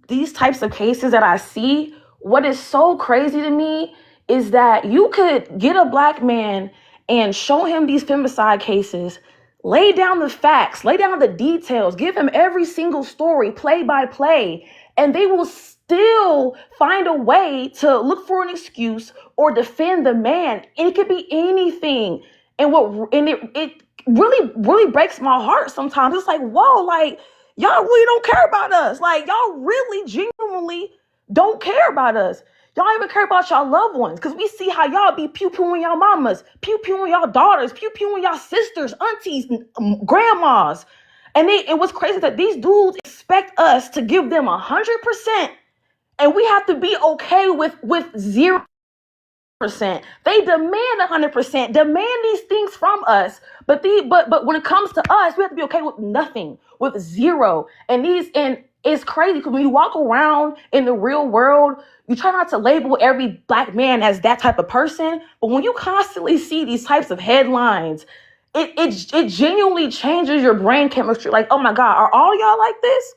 these types of cases that I see. What is so crazy to me is that you could get a black man and show him these femicide cases, lay down the facts, lay down the details, give him every single story, play by play, and they will still find a way to look for an excuse or defend the man. And it could be anything. And it really, really breaks my heart sometimes. It's like, whoa, like, y'all really don't care about us. Like, y'all really genuinely don't care about us. Y'all even care about y'all loved ones, because we see how y'all be pew-pewing y'all mamas, pew-pewing y'all daughters, pew-pewing y'all sisters, aunties, grandmas. And what's crazy is that these dudes expect us to give them 100%, and we have to be okay with 0%. They demand 100%, demand these things from us. But when it comes to us, we have to be okay with nothing, with zero. And it's crazy because when you walk around in the real world, you try not to label every black man as that type of person. But when you constantly see these types of headlines, it genuinely changes your brain chemistry. Like, oh my God, are all y'all like this?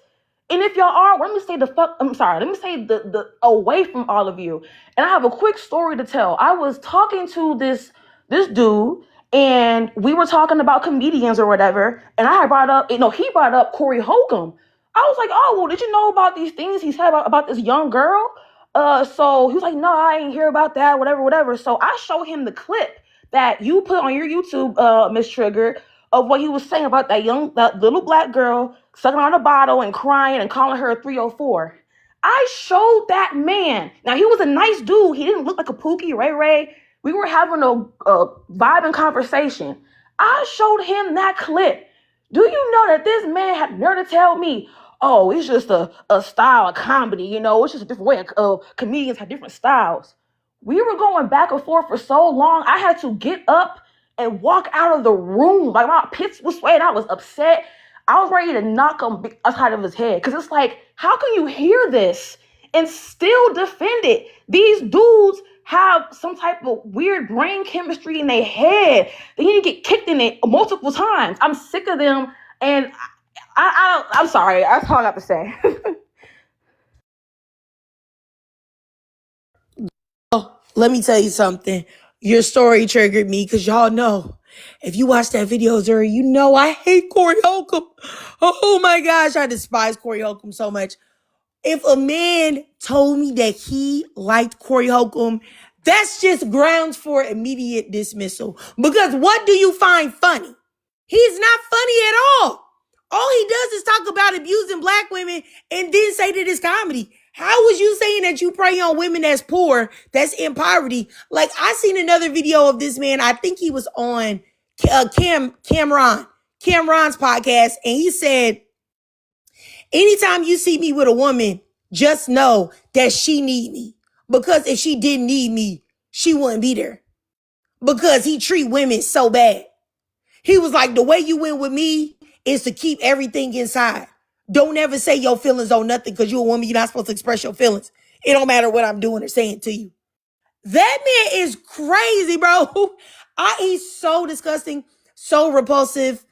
And if y'all are, let me say the away from all of you. And I have a quick story to tell. I was talking to this dude, and we were talking about comedians or whatever. And he brought up Corey Holcomb. I was like, oh, well, did you know about these things he said about this young girl? So he was like, no, I ain't hear about that, whatever. So I showed him the clip that you put on your YouTube, Miss Trigger, of what he was saying about that little black girl sucking on a bottle and crying and calling her a 304. I showed that man. Now, he was a nice dude. He didn't look like a Pookie, Ray. We were having a vibing conversation. I showed him that clip. Do you know that this man had nerve to tell me, oh, it's just a style of comedy, you know, it's just a different way. Comedians have different styles. We were going back and forth for so long. I had to get up and walk out of the room. Like my pits was sweating. I was upset. I was ready to knock him outside of his head. Because it's like, how can you hear this and still defend it? These dudes have some type of weird brain chemistry in their head. They need to get kicked in it multiple times. I'm sick of them. And I'm sorry. That's all I got to say. Let me tell you something. Your story triggered me because y'all know. If you watch that video, Zuri, you know I hate Corey Holcomb. Oh my gosh, I despise Corey Holcomb so much. If a man told me that he liked Corey Holcomb, that's just grounds for immediate dismissal. Because what do you find funny? He's not funny at all. All he does is talk about abusing black women and then say that it's comedy. How was you saying that you prey on women that's poor, that's in poverty? Like, I seen another video of this man. I think he was on Cameron's podcast, and he said, anytime you see me with a woman, just know that she need me. Because if she didn't need me, she wouldn't be there. Because he treat women so bad. He was like, the way you went with me is to keep everything inside. Don't ever say your feelings on nothing because you're a woman. You're not supposed to express your feelings. It don't matter what I'm doing or saying to you. That man is crazy, bro. He's so disgusting, so repulsive.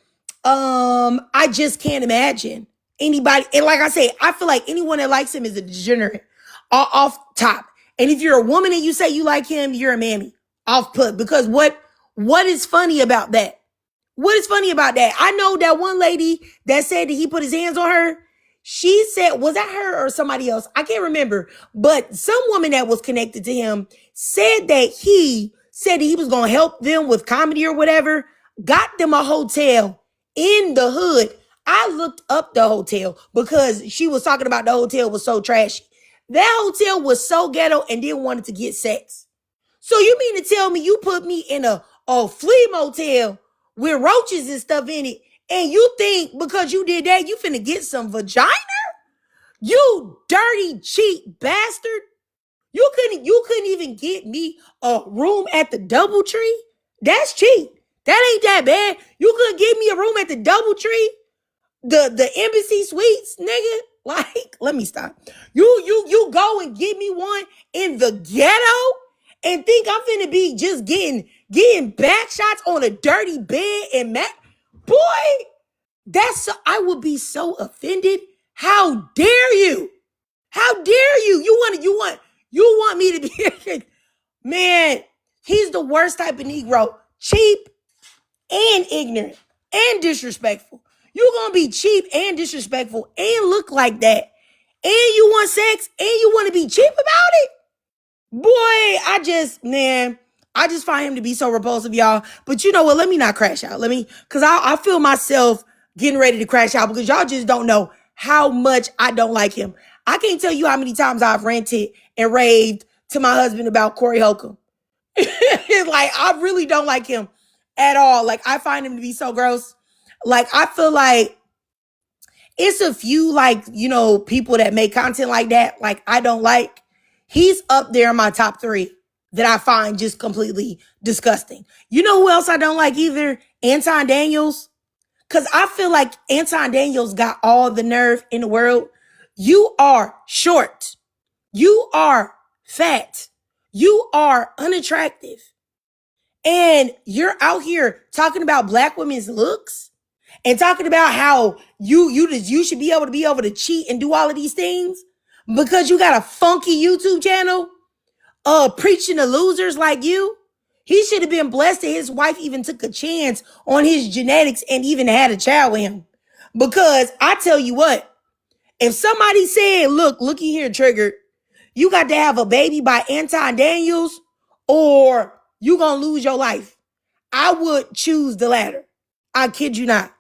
I just can't imagine anybody. And like I say, I feel like anyone that likes him is a degenerate off top. And if you're a woman and you say you like him, you're a mammy off put. Because what is funny about that? What is funny about that? I know that one lady that said that he put his hands on her. She said, was that her or somebody else? I can't remember. But some woman that was connected to him said that he was going to help them with comedy or whatever, got them a hotel in the hood. I looked up the hotel because she was talking about the hotel was so trashy. That hotel was so ghetto and didn't want to get sex. So you mean to tell me you put me in a flea motel with roaches and stuff in it, and you think because you did that, you finna get some vagina? You dirty, cheap bastard. You couldn't even get me a room at the DoubleTree? That's cheap. That ain't that bad. You couldn't give me a room at the DoubleTree? The Embassy Suites, nigga? Like, let me stop. You go and get me one in the ghetto and think I'm finna be just getting back shots on a dirty bed and boy, I would be so offended. How dare you? How dare you? You want me to be man, he's the worst type of Negro. Cheap and ignorant and disrespectful. You're gonna be cheap and disrespectful and look like that. And you want sex and you want to be cheap about it? Boy, I just find him to be so repulsive, y'all. But you know what? Let me not crash out. Because I feel myself getting ready to crash out because y'all just don't know how much I don't like him. I can't tell you how many times I've ranted and raved to my husband about Corey Holcomb. It's like, I really don't like him at all. Like, I find him to be so gross. Like, I feel like it's a few, like, you know, people that make content like that, like, I don't like. He's up there in my top 3 that I find just completely disgusting. You know who else I don't like either? Anton Daniels. Because I feel like Anton Daniels got all the nerve in the world. You are short. You are fat. You are unattractive. And you're out here talking about black women's looks and talking about how you should be able to cheat and do all of these things because you got a funky YouTube channel preaching to losers like you. He should have been blessed that his wife even took a chance on his genetics and even had a child with him. Because I tell you what, if somebody said, looky here, Triggered, you got to have a baby by Anton Daniels or you gonna lose your life, I would choose the latter. I kid you not.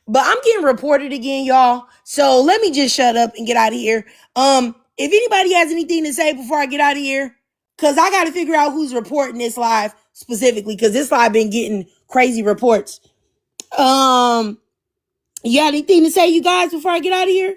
But I'm getting reported again, y'all. So let me just shut up and get out of here. If anybody has anything to say before I get out of here, because I got to figure out who's reporting this live specifically, because this live been getting crazy reports. You got anything to say, you guys, before I get out of here?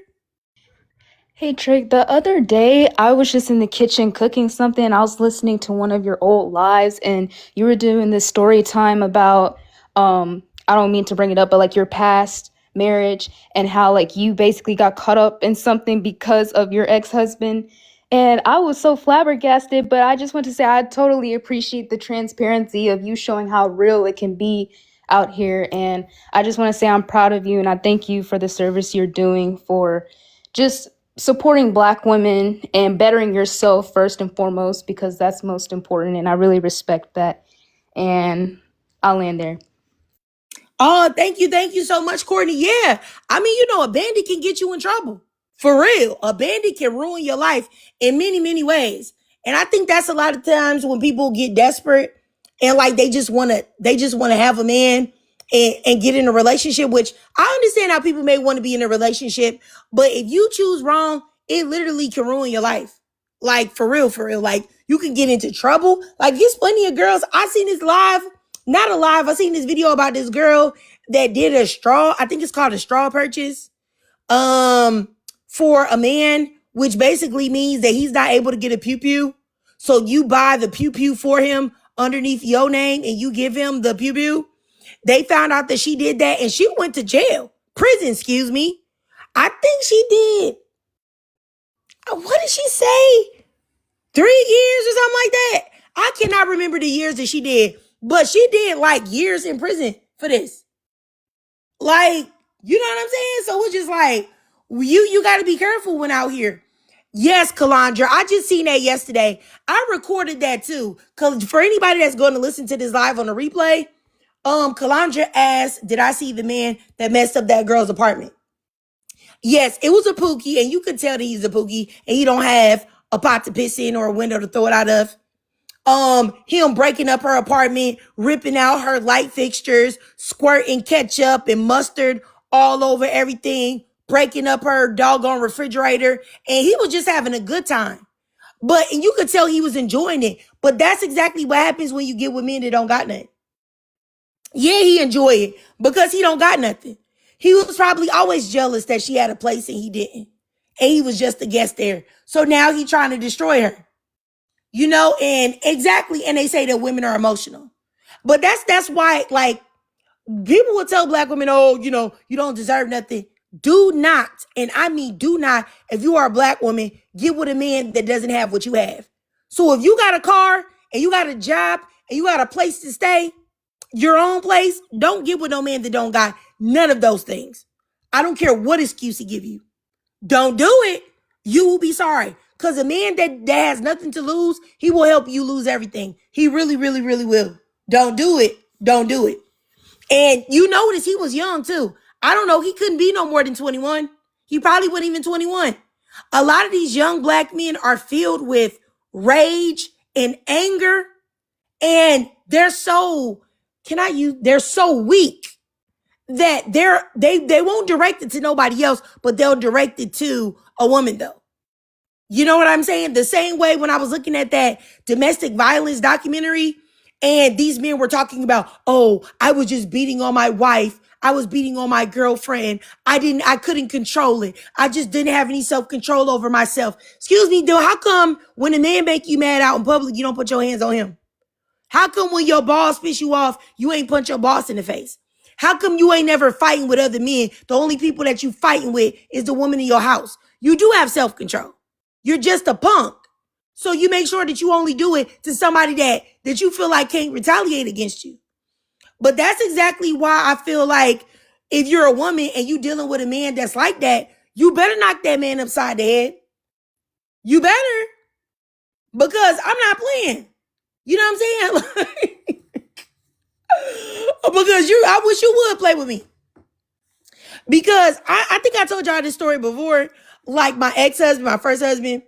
Hey Trick, the other day I was just in the kitchen cooking something. I was listening to one of your old lives and you were doing this story time about I don't mean to bring it up, but like your past marriage and how like you basically got caught up in something because of your ex-husband. And I was so flabbergasted, but I just want to say I totally appreciate the transparency of you showing how real it can be out here. And I just want to say I'm proud of you and I thank you for the service you're doing for just supporting Black women and bettering yourself first and foremost, because that's most important. And I really respect that. And I'll land there. Oh, thank you. Thank you so much, Courtney. Yeah. I mean, a bandit can get you in trouble. For real. A bandit can ruin your life in many, many ways. And I think that's a lot of times when people get desperate and like they just want to have a man and get in a relationship, which I understand how people may want to be in a relationship, but if you choose wrong, it literally can ruin your life. Like for real, for real. Like you can get into trouble. Like there's plenty of girls. I seen this live, not alive. I seen this video about this girl that did a straw. I think it's called a straw purchase. For a man, which basically means that he's not able to get a pew pew. So you buy the pew pew for him underneath your name and you give him the pew pew. They found out that she did that and she went to prison, excuse me. I think she did. What did she say? 3 years or something like that. I cannot remember the years that she did, but she did like years in prison for this. Like, you know what I'm saying? So it's just like, you got to be careful when out here. Yes, Kalandra, I just seen that yesterday. I recorded that too. Cause for anybody that's going to listen to this live on the replay, Kalandra asked, did I see the man that messed up that girl's apartment? Yes, it was a Pookie, and you could tell that he's a Pookie, and he don't have a pot to piss in or a window to throw it out of. Him breaking up her apartment, ripping out her light fixtures, squirting ketchup and mustard all over everything, breaking up her doggone refrigerator, and he was just having a good time. And you could tell he was enjoying it. But that's exactly what happens when you get with men that don't got nothing. Yeah, he enjoyed it because he don't got nothing. He was probably always jealous that she had a place and he didn't. And he was just a guest there. So now he trying to destroy her. And exactly. And they say that women are emotional. But that's why, like, people will tell Black women, oh, you don't deserve nothing. Do not, and I mean do not, if you are a Black woman, get with a man that doesn't have what you have. So if you got a car and you got a job and you got a place to stay, your own place, don't get with no man that don't got none of those things. I don't care what excuse he give you. Don't do it. You will be sorry. Because a man that has nothing to lose, he will help you lose everything. He really, really, really will. Don't do it. Don't do it. And you notice he was young too. I don't know. He couldn't be no more than 21. He probably wasn't even 21. A lot of these young Black men are filled with rage and anger. And they're so weak that they won't direct it to nobody else, but they'll direct it to a woman though. You know what I'm saying? The same way when I was looking at that domestic violence documentary and these men were talking about, oh, I was just beating on my wife. I was beating on my girlfriend. I couldn't control it. I just didn't have any self-control over myself. Excuse me, dude, how come when a man make you mad out in public, you don't put your hands on him? How come when your boss piss you off, you ain't punch your boss in the face? How come you ain't never fighting with other men? The only people that you fighting with is the woman in your house. You do have self-control. You're just a punk. So you make sure that you only do it to somebody that you feel like can't retaliate against you. But that's exactly why I feel like if you're a woman and you dealing with a man that's like that, you better knock that man upside the head. You better. Because I'm not playing. You know what I'm saying? Because I wish you would play with me. Because I think I told y'all this story before. Like my ex-husband, my first husband,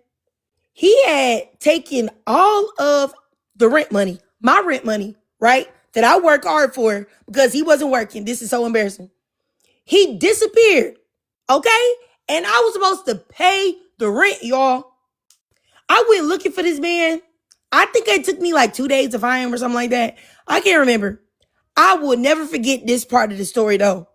he had taken all of the rent money, my rent money, right? That I work hard for because he wasn't working. This is so embarrassing. He disappeared. Okay? And I was supposed to pay the rent, y'all. I went looking for this man. I think it took me like 2 days to find him or something like that. I can't remember. I will never forget this part of the story though.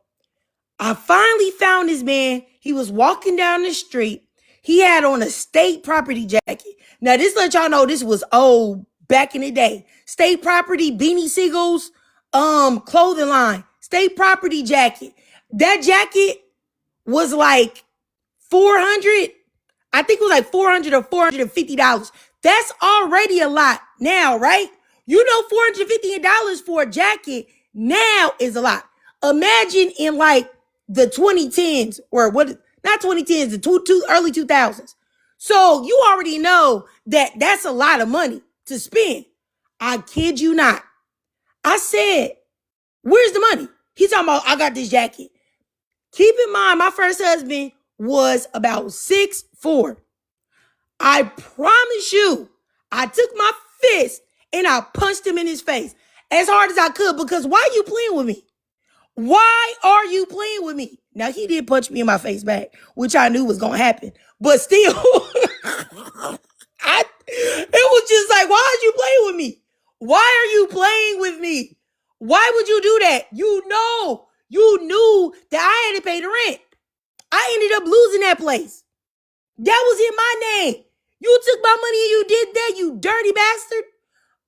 I finally found this man. He was walking down the street. He had on a state property jacket. Now, this let y'all know this was old back in the day. State property, Beanie Siegels, clothing line, state property jacket. That jacket was like 400. I think it was like $400 or $450. That's already a lot now, right? You know, $450 for a jacket now is a lot. Imagine in like the 2010s or what, not 2010s, the early 2000s. So you already know that that's a lot of money to spend. I kid you not. I said, where's the money? He's talking about, I got this jacket. Keep in mind, my first husband was about 6'4". I promise you, I took my fist and I punched him in his face as hard as I could because why are you playing with me? Why are you playing with me? Now, he did punch me in my face back, which I knew was going to happen. But still, it was just like, why are you playing with me? Why are you playing with me? Why would you do that? You knew that I had to pay the rent. I ended up losing that place. That was in my name. You took my money and you did that, you dirty bastard.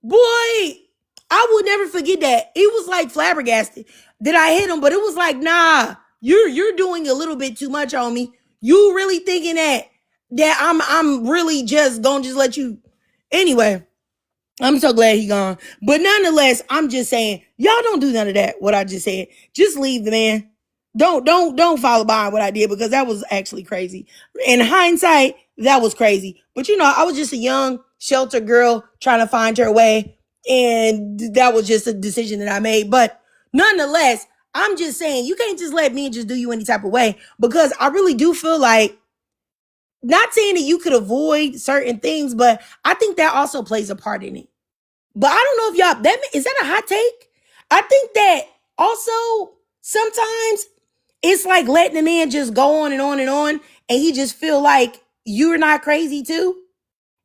Boy, I would never forget that. It was like flabbergasted that I hit him, but it was like, nah, you're doing a little bit too much on me. You really thinking that I'm really just gonna just let you. Anyway, I'm so glad he gone. But nonetheless, I'm just saying, y'all don't do none of that, what I just said. Just leave the man. Don't follow behind what I did because that was actually crazy. In hindsight, that was crazy. But you know, I was just a young sheltered girl trying to find her way. And that was just a decision that I made. But nonetheless, I'm just saying, you can't just let me just do you any type of way because I really do feel like, not saying that you could avoid certain things, but I think that also plays a part in it. But I don't know if y'all, is that a hot take? I think that also sometimes it's like letting a man just go on and on and on, and he just feel like you're not crazy too.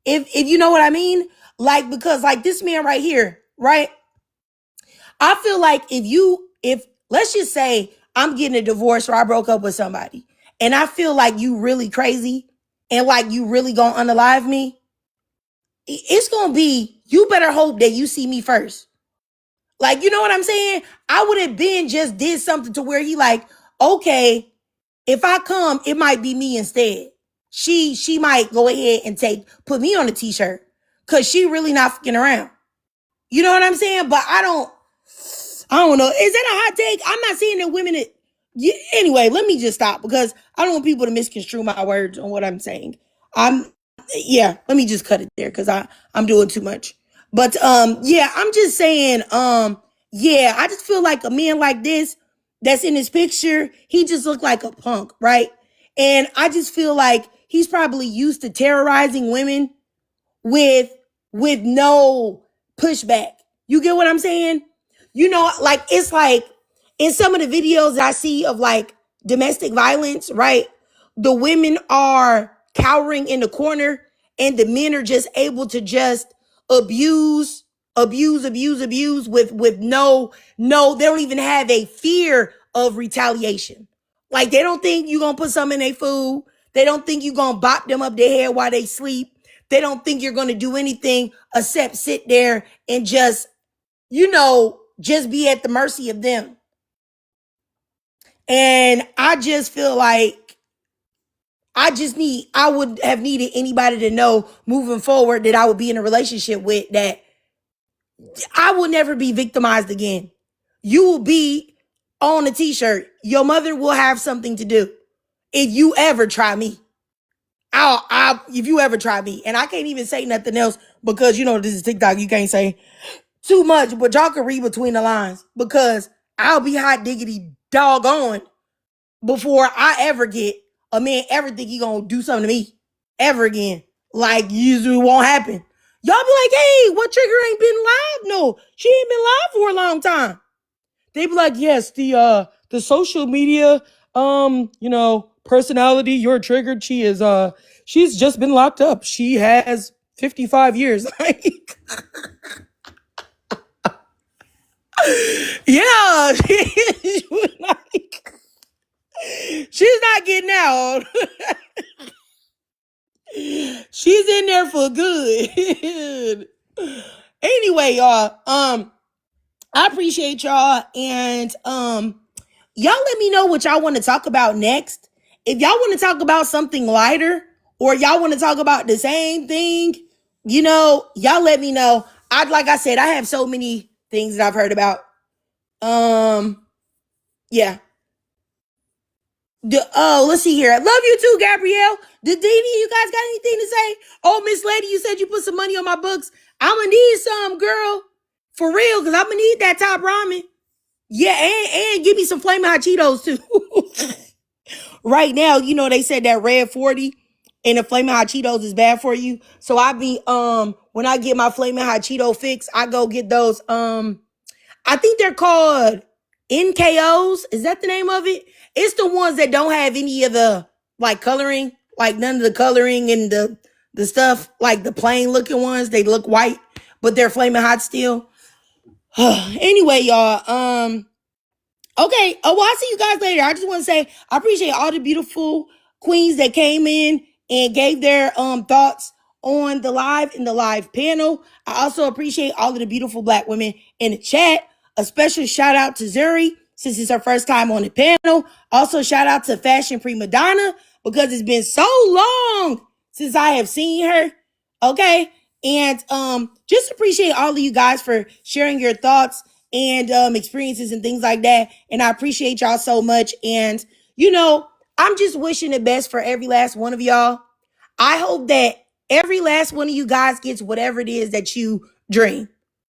If you know what I mean? Like, because like this man right here, right? I feel like if let's just say I'm getting a divorce or I broke up with somebody, and I feel like you really crazy and like you really gonna unalive me, it's gonna be, you better hope that you see me first. Like, you know what I'm saying? I would have been just did something to where he like, okay, if I come, it might be me instead. She might go ahead and put me on a t-shirt because she really not fucking around. You know what I'm saying? But I don't know. Is that a hot take? I'm not saying that women, anyway, let me just stop because I don't want people to misconstrue my words on what I'm saying. Let me just cut it there because I'm doing too much. But yeah, I'm just saying, yeah, I just feel like a man like this that's in this picture, he just looked like a punk, right? And I just feel like he's probably used to terrorizing women with no pushback. You get what I'm saying? You know, like it's like in some of the videos that I see of like domestic violence, right? The women are cowering in the corner and the men are just able to just abuse with no, they don't even have a fear of retaliation. Like they don't think you're gonna put something in their food. They don't think you're gonna bop them up their head while they sleep. They don't think you're gonna do anything except sit there and just, just be at the mercy of them. And I just feel like I would have needed anybody to know moving forward that I would be in a relationship with that I will never be victimized again. You will be on a t-shirt. Your mother will have something to do if you ever try me. If you ever try me. And I can't even say nothing else because, this is TikTok. You can't say too much, but y'all can read between the lines because I'll be hot diggity doggone before I ever get a man ever think he gonna do something to me ever again. Like, usually won't happen. Y'all be like, hey, what Trigger ain't been live? No, she ain't been live for a long time. They be like, yes, the social media, personality, you're triggered. She's just been locked up. She has 55 years. Like, yeah, like, she's not getting out. She's in there for good. Anyway, y'all, I appreciate y'all, and y'all let me know what y'all want to talk about next. If y'all want to talk about something lighter, or y'all want to talk about the same thing, y'all let me know. Like I said, I have so many things that I've heard about. Yeah. Let's see here. I love you too, Gabrielle. Did any of you guys got anything to say? Oh, Miss Lady, you said you put some money on my books. I'm gonna need some, girl. For real, because I'm gonna need that top ramen. Yeah, and give me some flaming hot Cheetos too. Right now, they said that red 40 and the flaming hot Cheetos is bad for you. So I be when I get my flaming hot Cheeto fix, I go get those I think they're called NKOs. Is that the name of it? It's the ones that don't have any of the coloring, like none of the coloring and the stuff, like the plain looking ones. They look white, but they're flaming hot still. Anyway, y'all, okay. Oh, well, I'll see you guys later. I just want to say I appreciate all the beautiful queens that came in and gave their thoughts on the live panel. I also appreciate all of the beautiful Black women in the chat. A special shout out to Zuri, since it's her first time on the panel. Also, shout out to Fashion Prima Donna, because it's been so long since I have seen her. Okay. And just appreciate all of you guys for sharing your thoughts and experiences and things like that. And I appreciate y'all so much. And, I'm just wishing the best for every last one of y'all. I hope that every last one of you guys gets whatever it is that you dream.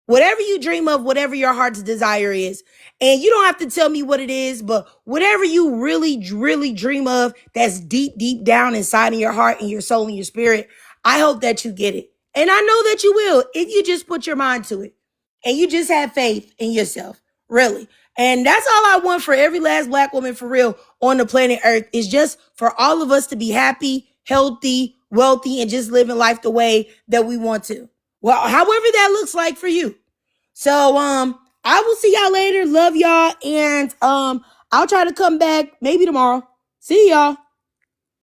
Whatever you dream of, whatever your heart's desire is. And you don't have to tell me what it is, but whatever you really, really dream of that's deep, deep down inside in your heart and your soul and your spirit, I hope that you get it. And I know that you will if you just put your mind to it. And you just have faith in yourself, really. And that's all I want for every last Black woman for real on the planet Earth, is just for all of us to be happy, healthy, wealthy, and just living life the way that we want to. Well, however that looks like for you. So, I will see y'all later. Love y'all. And, I'll try to come back maybe tomorrow. See y'all.